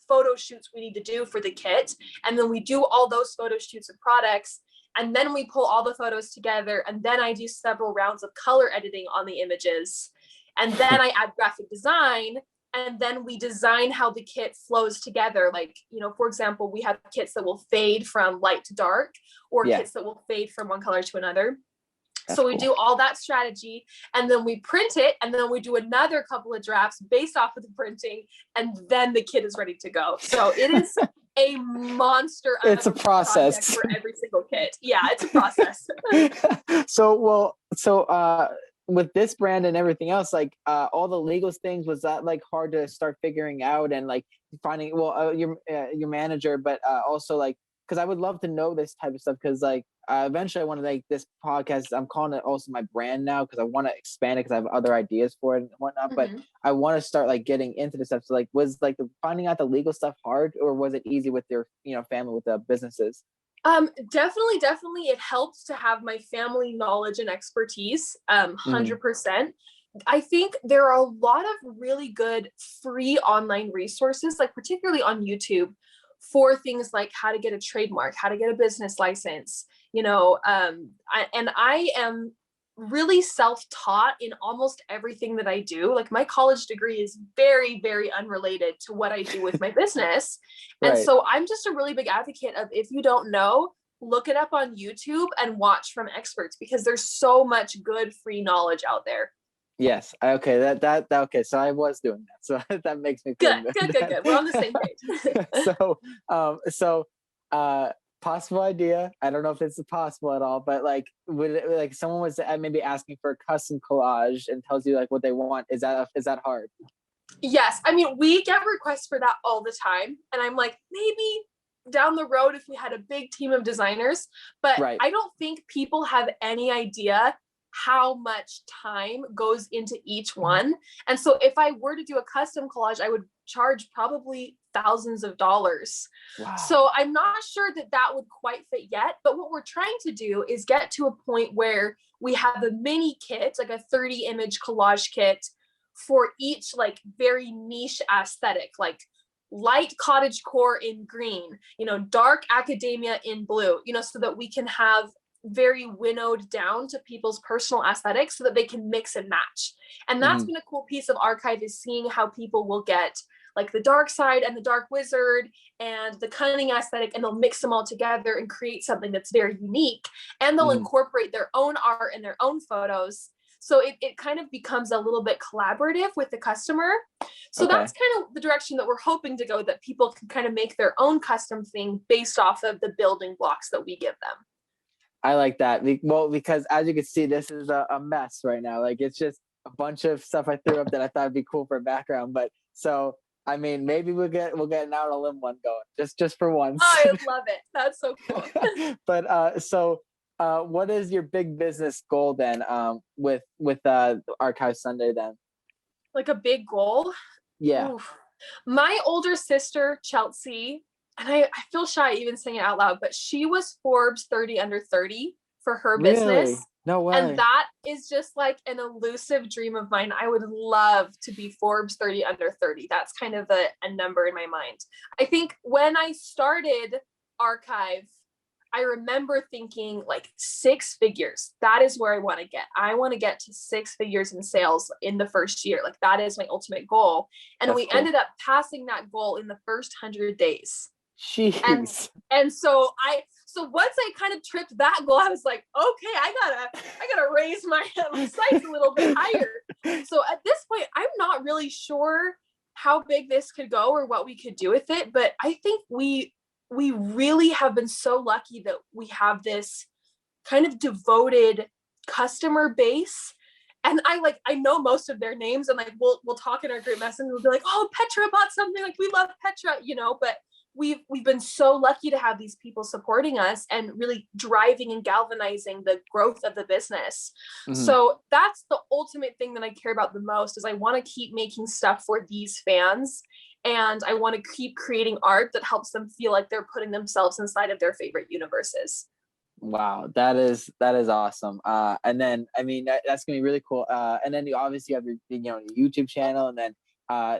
photo shoots we need to do for the kit. And then we do all those photo shoots of products. And then we pull all the photos together, and then I do several rounds of color editing on the images. And then I add graphic design, and then we design how the kit flows together. Like, for example, we have kits that will fade from light to dark, or kits that will fade from one color to another. So we do all that strategy, and then we print it, and then we do another couple of drafts based off of the printing, and then the kit is ready to go. So it is a monster. It's a process for every single kit. Yeah, it's a process. So with this brand and everything else, like all the legal things, was that like hard to start figuring out and like finding your manager, but also like, because I would love to know this type of stuff, because like eventually I want to make this podcast, I'm calling it also my brand now, because I want to expand it, because I have other ideas for it and whatnot. But I want to start like getting into the stuff. So like, was like finding out the legal stuff hard, or was it easy with your family with the businesses? Definitely it helps to have my family knowledge and expertise. 100%. I think there are a lot of really good free online resources, like particularly on YouTube, for things like how to get a trademark, how to get a business license, I am really self-taught in almost everything that I do. Like my college degree is very, very unrelated to what I do with my business. And so I'm just a really big advocate of, if you don't know, look it up on YouTube and watch from experts, because there's so much good free knowledge out there. Yes. Okay. That okay. So I was doing that. So that makes me feel good. We're on the same page. So possible idea. I don't know if it's possible at all, but like, would it, like someone was maybe asking for a custom collage and tells you like what they want? Is that hard? Yes. I mean, we get requests for that all the time, and I'm like, maybe down the road if we had a big team of designers, but I don't think people have any idea how much time goes into each one. And so if I were to do a custom collage, I would charge probably thousands of dollars. Wow. So I'm not sure that would quite fit yet, but what we're trying to do is get to a point where we have a mini kit, like a 30 image collage kit for each like very niche aesthetic, like light cottage core in green, dark academia in blue, so that we can have very winnowed down to people's personal aesthetics so that they can mix and match. And that's been a cool piece of archive, is seeing how people will get like the dark side and the dark wizard and the cunning aesthetic, and they'll mix them all together and create something that's very unique, and they'll incorporate their own art and their own photos. So it kind of becomes a little bit collaborative with the customer. So that's kind of the direction that we're hoping to go, that people can kind of make their own custom thing based off of the building blocks that we give them. I like that. Well, because as you can see, this is a mess right now. Like, it's just a bunch of stuff I threw up that I thought would be cool for a background. But so, I mean, maybe we'll get an out on a limb one going, just for once. Oh, I love it. That's so cool. But what is your big business goal then? With Archive Sunday then? Like a big goal? Yeah. Oof. My older sister, Chelsea, and I feel shy even saying it out loud, but she was Forbes 30 under 30 for her business. No way. And that is just like an elusive dream of mine. I would love to be Forbes 30 under 30. That's kind of a number in my mind. I think when I started Archive, I remember thinking like 6 figures. That is where I want to get. I want to get to 6 figures in sales in the first year. Like, that is my ultimate goal. And we ended up passing that goal in the first 100 days. Jeez. And so once I kind of tripped that goal, I was like, okay, I gotta raise my sights a little bit higher. So at this point, I'm not really sure how big this could go or what we could do with it. But I think we really have been so lucky that we have this kind of devoted customer base. And I know most of their names, and like we'll talk in our group message, and we'll be like, oh, Petra bought something, like we love Petra, but we've been so lucky to have these people supporting us and really driving and galvanizing the growth of the business. So that's the ultimate thing that I care about the most, is I want to keep making stuff for these fans, and I want to keep creating art that helps them feel like they're putting themselves inside of their favorite universes. Wow, that is awesome. And then, I mean, that's gonna be really cool. And then you obviously have your your YouTube channel, and then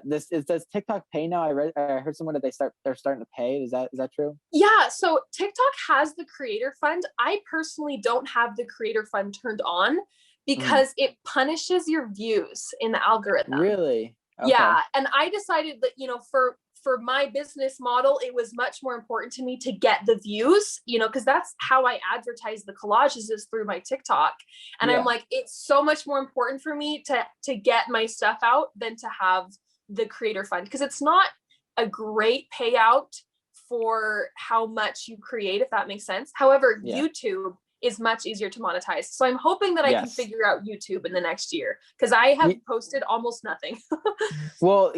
does TikTok pay now? I heard someone that they're starting to pay. Is that true? Yeah, so TikTok has the creator fund. I personally don't have the creator fund turned on because it punishes your views in the algorithm. Really? Okay. Yeah, and I decided that for my business model, it was much more important to me to get the views, you know, because that's how I advertise the collages is through my TikTok. And I'm like, it's so much more important for me to get my stuff out than to have the creator fund, because it's not a great payout for how much you create, if that makes sense. However, YouTube is much easier to monetize. So I'm hoping that I can figure out YouTube in the next year, because I have posted almost nothing. Well,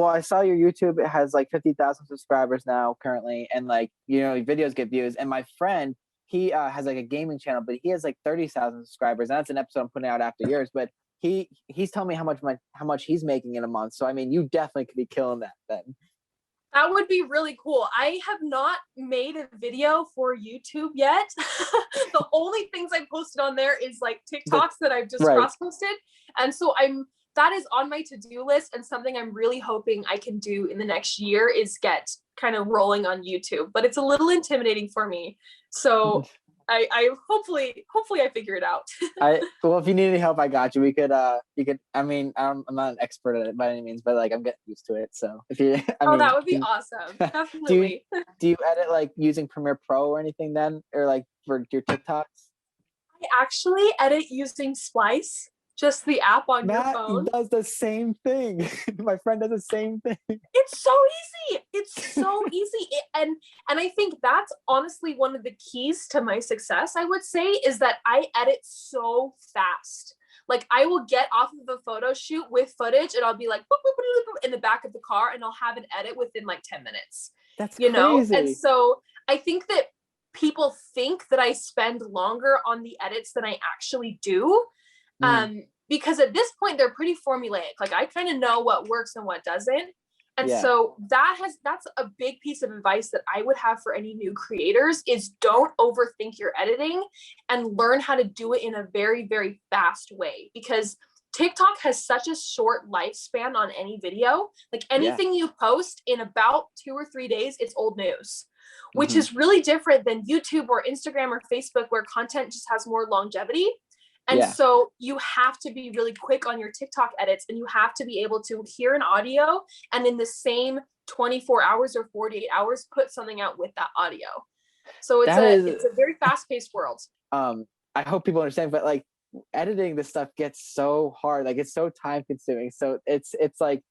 I saw your YouTube. It has like 50,000 subscribers now currently. And like, you know, videos get views. And my friend, he has like a gaming channel, but he has like 30,000 subscribers. And that's an episode I'm putting out after yours. But he's telling me how much he's making in a month. So, I mean, you definitely could be killing that then. That would be really cool. I have not made a video for YouTube yet. The only things I posted on there is like TikToks that I've just cross-posted. And so that is on my to-do list, and something I'm really hoping I can do in the next year is get kind of rolling on YouTube. But it's a little intimidating for me. So I hopefully I figure it out. Well, if you need any help, I got you. We could I mean, I'm not an expert at it by any means, but like I'm getting used to it. So if you that would be awesome. Definitely. do you edit like using Premiere Pro or anything then, or like for your TikToks? I actually edit using Splice, just the app on your phone. Does the same thing. My friend does the same thing. It's so easy. It's so easy. And I think that's honestly one of the keys to my success, I would say, is that I edit so fast. Like I will get off of a photo shoot with footage and I'll be like boop, boop, boop, boop, in the back of the car, and I'll have an edit within like 10 minutes. That's you know? crazy. And so I think that people think that I spend longer on the edits than I actually do. Because at this point they're pretty formulaic. Like I kind of know what works and what doesn't. And so that's a big piece of advice that I would have for any new creators is don't overthink your editing and learn how to do it in a very, very fast way, because TikTok has such a short lifespan on any video. Like anything you post in about 2 or 3 days, it's old news, which is really different than YouTube or Instagram or Facebook, where content just has more longevity. And so you have to be really quick on your TikTok edits, and you have to be able to hear an audio and in the same 24 hours or 48 hours, put something out with that audio. So it's a very fast-paced world. I hope people understand, but like editing this stuff gets so hard. Like it's so time consuming. So it's like,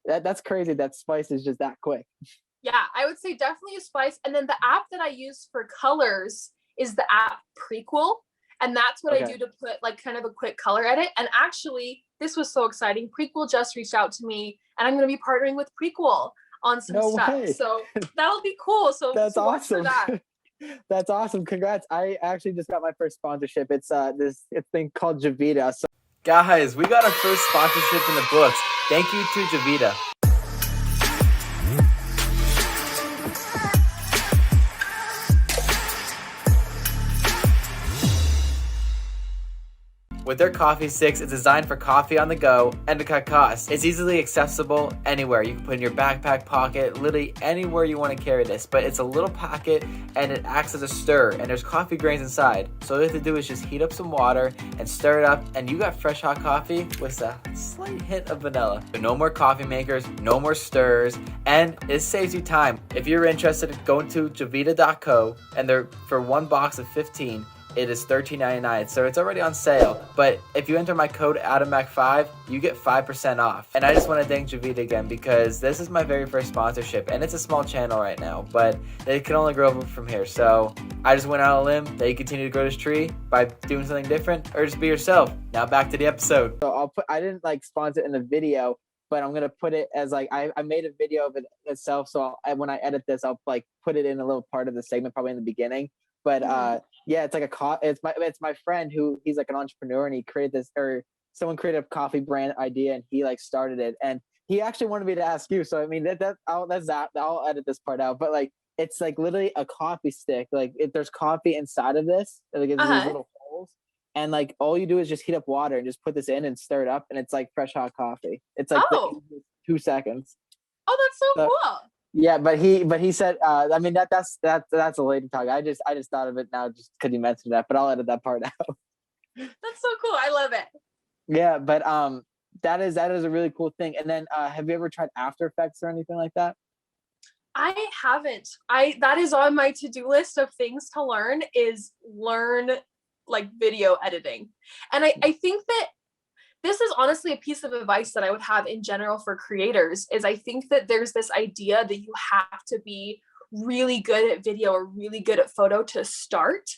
that's crazy that Spice is just that quick. Yeah, I would say definitely use Spice. And then the app that I use for colors is the app Prequel. And that's what I do to put like kind of a quick color edit. And actually, this was so exciting. Prequel just reached out to me, and I'm going to be partnering with Prequel on some stuff. So that'll be cool. So that's awesome. That. That's awesome. Congrats. I actually just got my first sponsorship. It's this thing called Javita. So guys, we got our first sponsorship in the books. Thank you to Javita. With their coffee sticks, it's designed for coffee on the go and to cut costs. It's easily accessible anywhere. You can put it in your backpack pocket, literally anywhere you want to carry this. But it's a little packet and it acts as a stir, and there's coffee grains inside. So all you have to do is just heat up some water and stir it up, and you got fresh hot coffee with a slight hint of vanilla. So no more coffee makers, no more stirs, and it saves you time. If you're interested, go to javita.co, and they're for one box of 15. It is $13.99, so it's already on sale. But if you enter my code ADAMAC5, you get 5% off. And I just want to thank Javita again, because this is my very first sponsorship, and it's a small channel right now, but it can only grow from here. So I just went out on a limb that you continue to grow this tree by doing something different, or just be yourself. Now back to the episode. So I didn't like sponsor it in the video, but I'm going to put it as like, I made a video of it itself. So when I edit this, I'll like put it in a little part of the segment, probably in the beginning. But it's like it's my friend who he's like an entrepreneur, and he created this, or someone created a coffee brand idea, and he like started it, and he actually wanted me to ask you. So I mean I'll edit this part out, but like it's like literally a coffee stick. Like there's coffee inside of this, like these little holes, and like all you do is just heat up water and just put this in and stir it up, and it's like fresh hot coffee. It's like 2 seconds. Oh, that's so cool. Yeah, but he said, I mean that's a lady talk. I just thought of it now just because you mentioned that, but I'll edit that part out. That's so cool. I love it. Yeah, but that is a really cool thing. And then have you ever tried After Effects or anything like that? I haven't. That is on my to-do list of things to learn, is learn like video editing. And I think that this is honestly a piece of advice that I would have in general for creators, is I think that there's this idea that you have to be really good at video or really good at photo to start.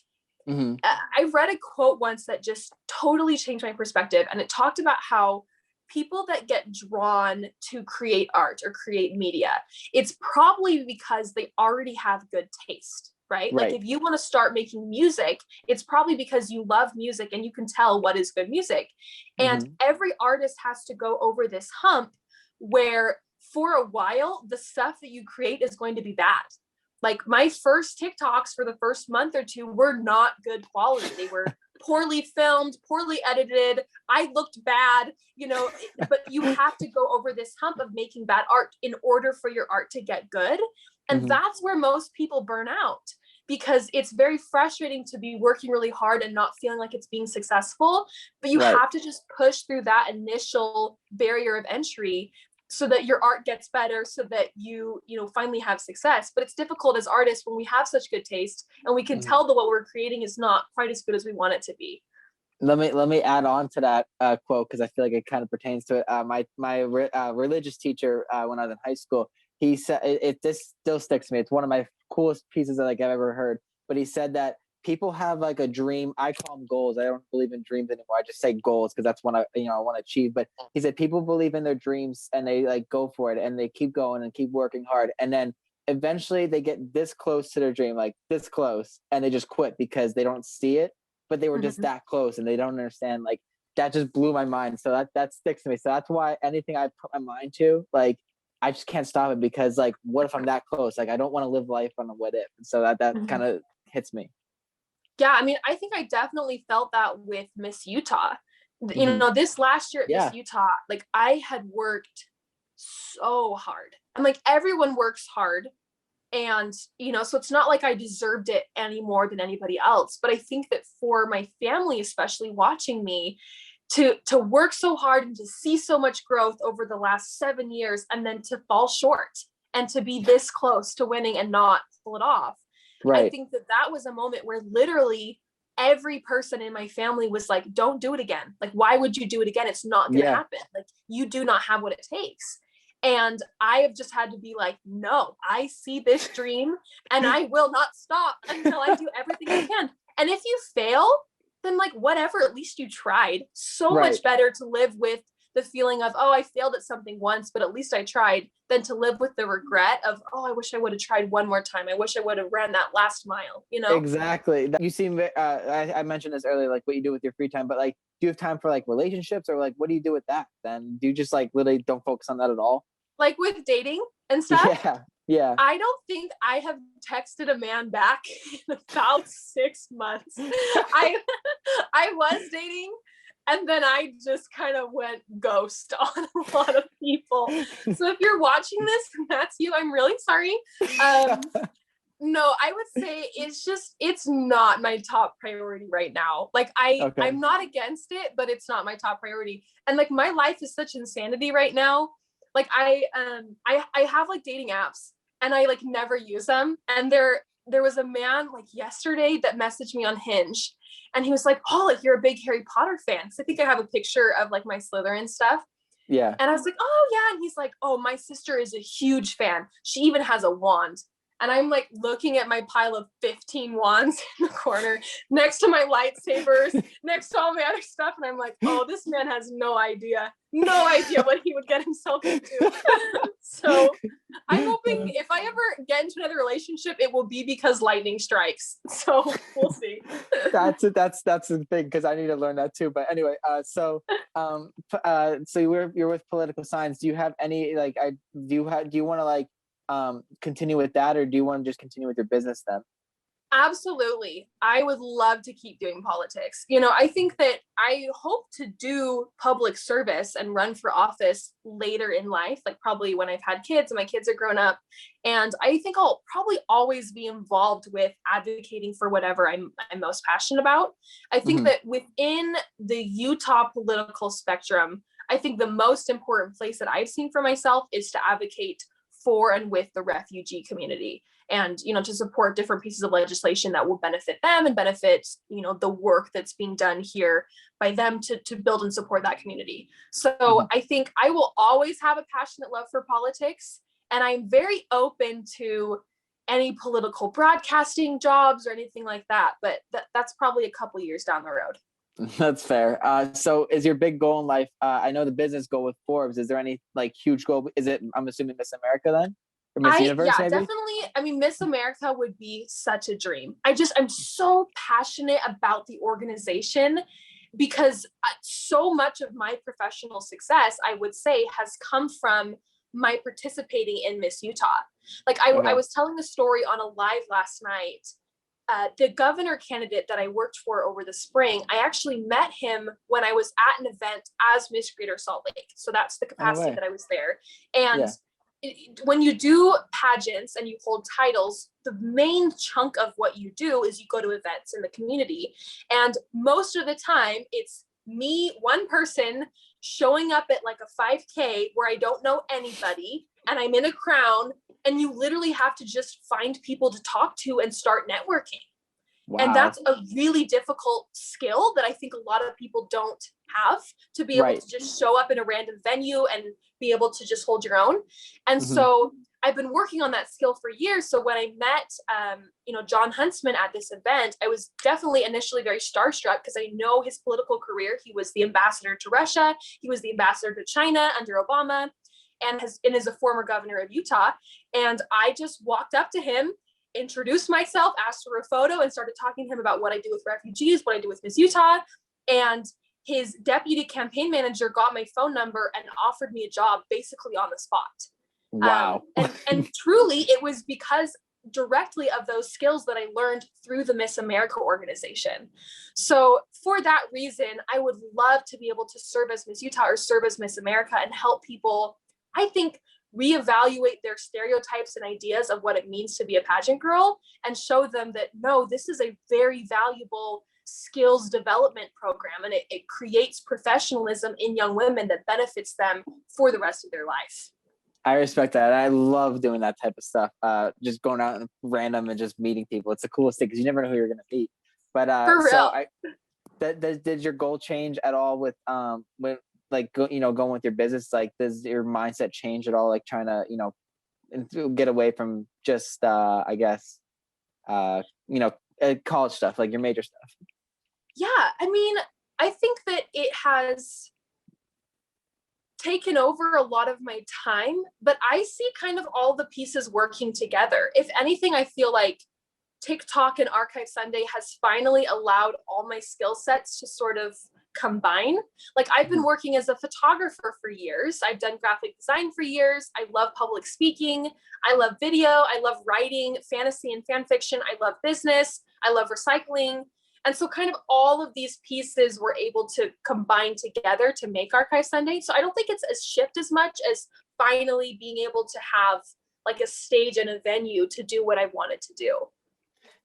Mm-hmm. I read a quote once that just totally changed my perspective. And it talked about how people that get drawn to create art or create media, it's probably because they already have good taste. Right? Like if you want to start making music, it's probably because you love music and you can tell what is good music. And every artist has to go over this hump where for a while, the stuff that you create is going to be bad. Like my first TikToks for the first month or two were not good quality. They were poorly filmed, poorly edited. I looked bad, you know, but you have to go over this hump of making bad art in order for your art to get good. And that's where most people burn out, because it's very frustrating to be working really hard and not feeling like it's being successful. But you have to just push through that initial barrier of entry so that your art gets better, so that you finally have success. But it's difficult as artists when we have such good taste and we can tell that what we're creating is not quite as good as we want it to be. Let me add on to that quote, because I feel like it kind of pertains to it. My religious teacher when I was in high school, he said this still sticks to me. It's one of my coolest pieces that like I've ever heard. But he said that people have like a dream. I call them goals. I don't believe in dreams anymore. I just say goals because that's what I want to achieve. But he said people believe in their dreams and they like go for it and they keep going and keep working hard. And then eventually they get this close to their dream, like this close, and they just quit because they don't see it. But they were just that close and they don't understand. Like that just blew my mind. So that sticks to me. So that's why anything I put my mind to, like, I just can't stop it, because like, what if I'm that close? Like, I don't want to live life on a what if. And so that kind of hits me. Yeah, I mean, I think I definitely felt that with Miss Utah. You know, this last year at Miss Utah, like I had worked so hard. And like everyone works hard. And, so it's not like I deserved it any more than anybody else. But I think that for my family, especially watching me, to work so hard and to see so much growth over the last 7 years and then to fall short and to be this close to winning and not pull it off. I think that was a moment where literally every person in my family was like, don't do it again. Like, why would you do it again? It's not going to happen. Like, you do not have what it takes. And I have just had to be like, no, I see this dream and I will not stop until I do everything I can. And if you fail, then like, whatever, at least you tried. So much better to live with the feeling of, oh, I failed at something once, but at least I tried, than to live with the regret of, oh, I wish I would have tried one more time. I wish I would have ran that last mile, Exactly. You seem, I mentioned this earlier, like what you do with your free time, but like, do you have time for like relationships, or like, what do you do with that? Then do you just like literally don't focus on that at all? Like with dating and stuff? Yeah. I don't think I have texted a man back in about 6 months. I was dating, and then I just kind of went ghost on a lot of people. So if you're watching this and that's you, I'm really sorry. No, I would say it's not my top priority right now. Like I'm not against it, but it's not my top priority. And like my life is such insanity right now. Like I have like dating apps and I like never use them. And there was a man like yesterday that messaged me on Hinge, and he was like, oh, like you're a big Harry Potter fan. So I think I have a picture of like my Slytherin stuff. Yeah. And I was like, oh yeah. And he's like, oh, my sister is a huge fan. She even has a wand. And I'm like looking at my pile of 15 wands in the corner next to my lightsabers, next to all my other stuff. And I'm like, oh, this man has no idea what he would get himself into. So I'm hoping if I ever get into another relationship, it will be because lightning strikes. So we'll see. That's the thing, because I need to learn that too. But anyway, so you're with political science. Do you have any like do you want to like continue with that, or do you want to just continue with your business then? Absolutely. I would love to keep doing politics. I think that I hope to do public service and run for office later in life, like probably when I've had kids and my kids are grown up. And I think I'll probably always be involved with advocating for whatever I'm most passionate about. I think that within the Utah political spectrum, I think the most important place that I've seen for myself is to advocate for and with the refugee community, and, you know, to support different pieces of legislation that will benefit them and benefit, you know, the work that's being done here by them to build and support that community. So I think I will always have a passionate love for politics, and I'm very open to any political broadcasting jobs or anything like that, but that's probably a couple years down the road. That's fair. So is your big goal in life, I know the business goal with Forbes, is there any like huge goal? Is it, I'm assuming, Miss America then? Or Miss Universe, maybe? Definitely. I mean, Miss America would be such a dream. I'm so passionate about the organization, because so much of my professional success, I would say, has come from my participating in Miss Utah. Like I was telling the story on a live last night. The governor candidate that I worked for over the spring, I actually met him when I was at an event as Miss Greater Salt Lake. So that's the capacity that I was there. And when you do pageants and you hold titles, the main chunk of what you do is you go to events in the community. And most of the time it's me, one person, showing up at like a 5K where I don't know anybody and I'm in a crown, and you literally have to just find people to talk to and start networking. Wow. And that's a really difficult skill that I think a lot of people don't have, to be able to just show up in a random venue and be able to just hold your own. And so I've been working on that skill for years. So when I met, you know, John Huntsman at this event, I was definitely initially very starstruck, because I know his political career. He was the ambassador to Russia. He was the ambassador to China under Obama, and is a former governor of Utah. And I just walked up to him, introduced myself, asked for a photo, and started talking to him about what I do with refugees, what I do with Miss Utah. And his deputy campaign manager got my phone number and offered me a job basically on the spot. Wow. And truly, it was because directly of those skills that I learned through the Miss America organization. So for that reason, I would love to be able to serve as Miss Utah or serve as Miss America and help people, I think, reevaluate their stereotypes and ideas of what it means to be a pageant girl, and show them that, no, this is a very valuable skills development program, and it creates professionalism in young women that benefits them for the rest of their life. I respect that. I love doing that type of stuff. Just going out and random and just meeting people. It's the coolest thing, because you never know who you're going to meet. But for real. Did your goal change at all with when, like, going with your business? Like, does your mindset change at all? Like, trying to, get away from just, I guess, college stuff, like your major stuff. Yeah, I mean, I think that it has taken over a lot of my time, but I see kind of all the pieces working together. If anything, I feel like TikTok and Archive Sunday has finally allowed all my skill sets to sort of combine. Like, I've been working as a photographer for years. I've done graphic design for years. I love public speaking. I love video. I love writing fantasy and fan fiction. I love business. I love recycling. And so kind of all of these pieces were able to combine together to make Archive Sunday. So I don't think it's a shift as much as finally being able to have like a stage and a venue to do what I wanted to do.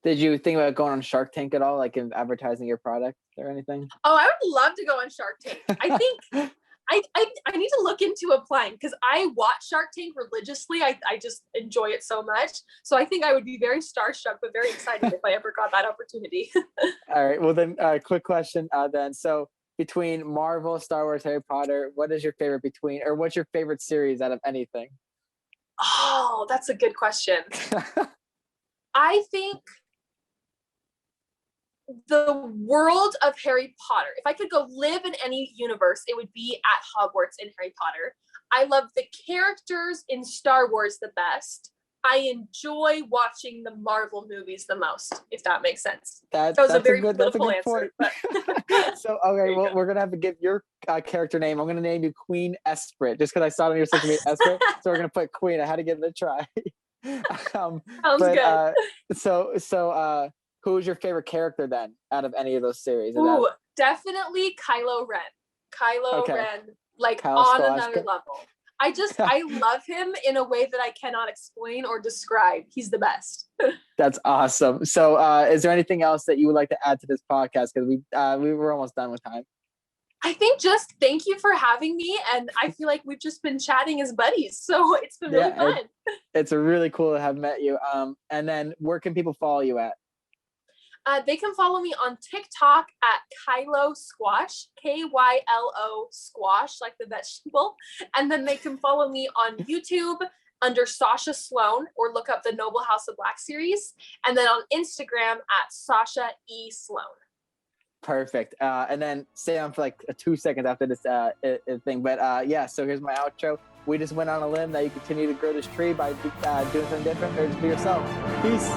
Did you think about going on Shark Tank at all, like in advertising your product or anything? Oh, I would love to go on Shark Tank. I think I need to look into applying, because I watch Shark Tank religiously. I just enjoy it so much. So I think I would be very starstruck, but very excited if I ever got that opportunity. All right. Well, then, quick question then. So between Marvel, Star Wars, Harry Potter, what is your favorite or what's your favorite series out of anything? Oh, that's a good question. I think the world of Harry Potter. If I could go live in any universe, it would be at Hogwarts in Harry Potter. I love the characters in Star Wars the best. I enjoy watching the Marvel movies the most, if that makes sense. That was a very political answer. But so, okay, well, we're going to have to give your character name. I'm going to name you Queen Esprit, just because I saw it on your social media, Esprit. So we're going to put Queen. I had to give it a try. Sounds good. So who's your favorite character then out of any of those series? Ooh, definitely Kylo Ren. Ren, like on another level. I love him in a way that I cannot explain or describe. He's the best. That's awesome. So is there anything else that you would like to add to this podcast? Because we were almost done with time. I think just thank you for having me. And I feel like we've just been chatting as buddies. So it's been really fun. It's a really cool to have met you. And then where can people follow you at? They can follow me on TikTok at Kylosquash, Kylo squash, like the vegetable. And then they can follow me on YouTube under Sasha Sloan, or look up the Noble House of Black series. And then on Instagram at Sasha E. Sloan. Perfect. And then stay on for like 2 seconds after this thing. But yeah, so here's my outro. We just went on a limb that you continue to grow this tree by doing something different, or just be yourself. Peace.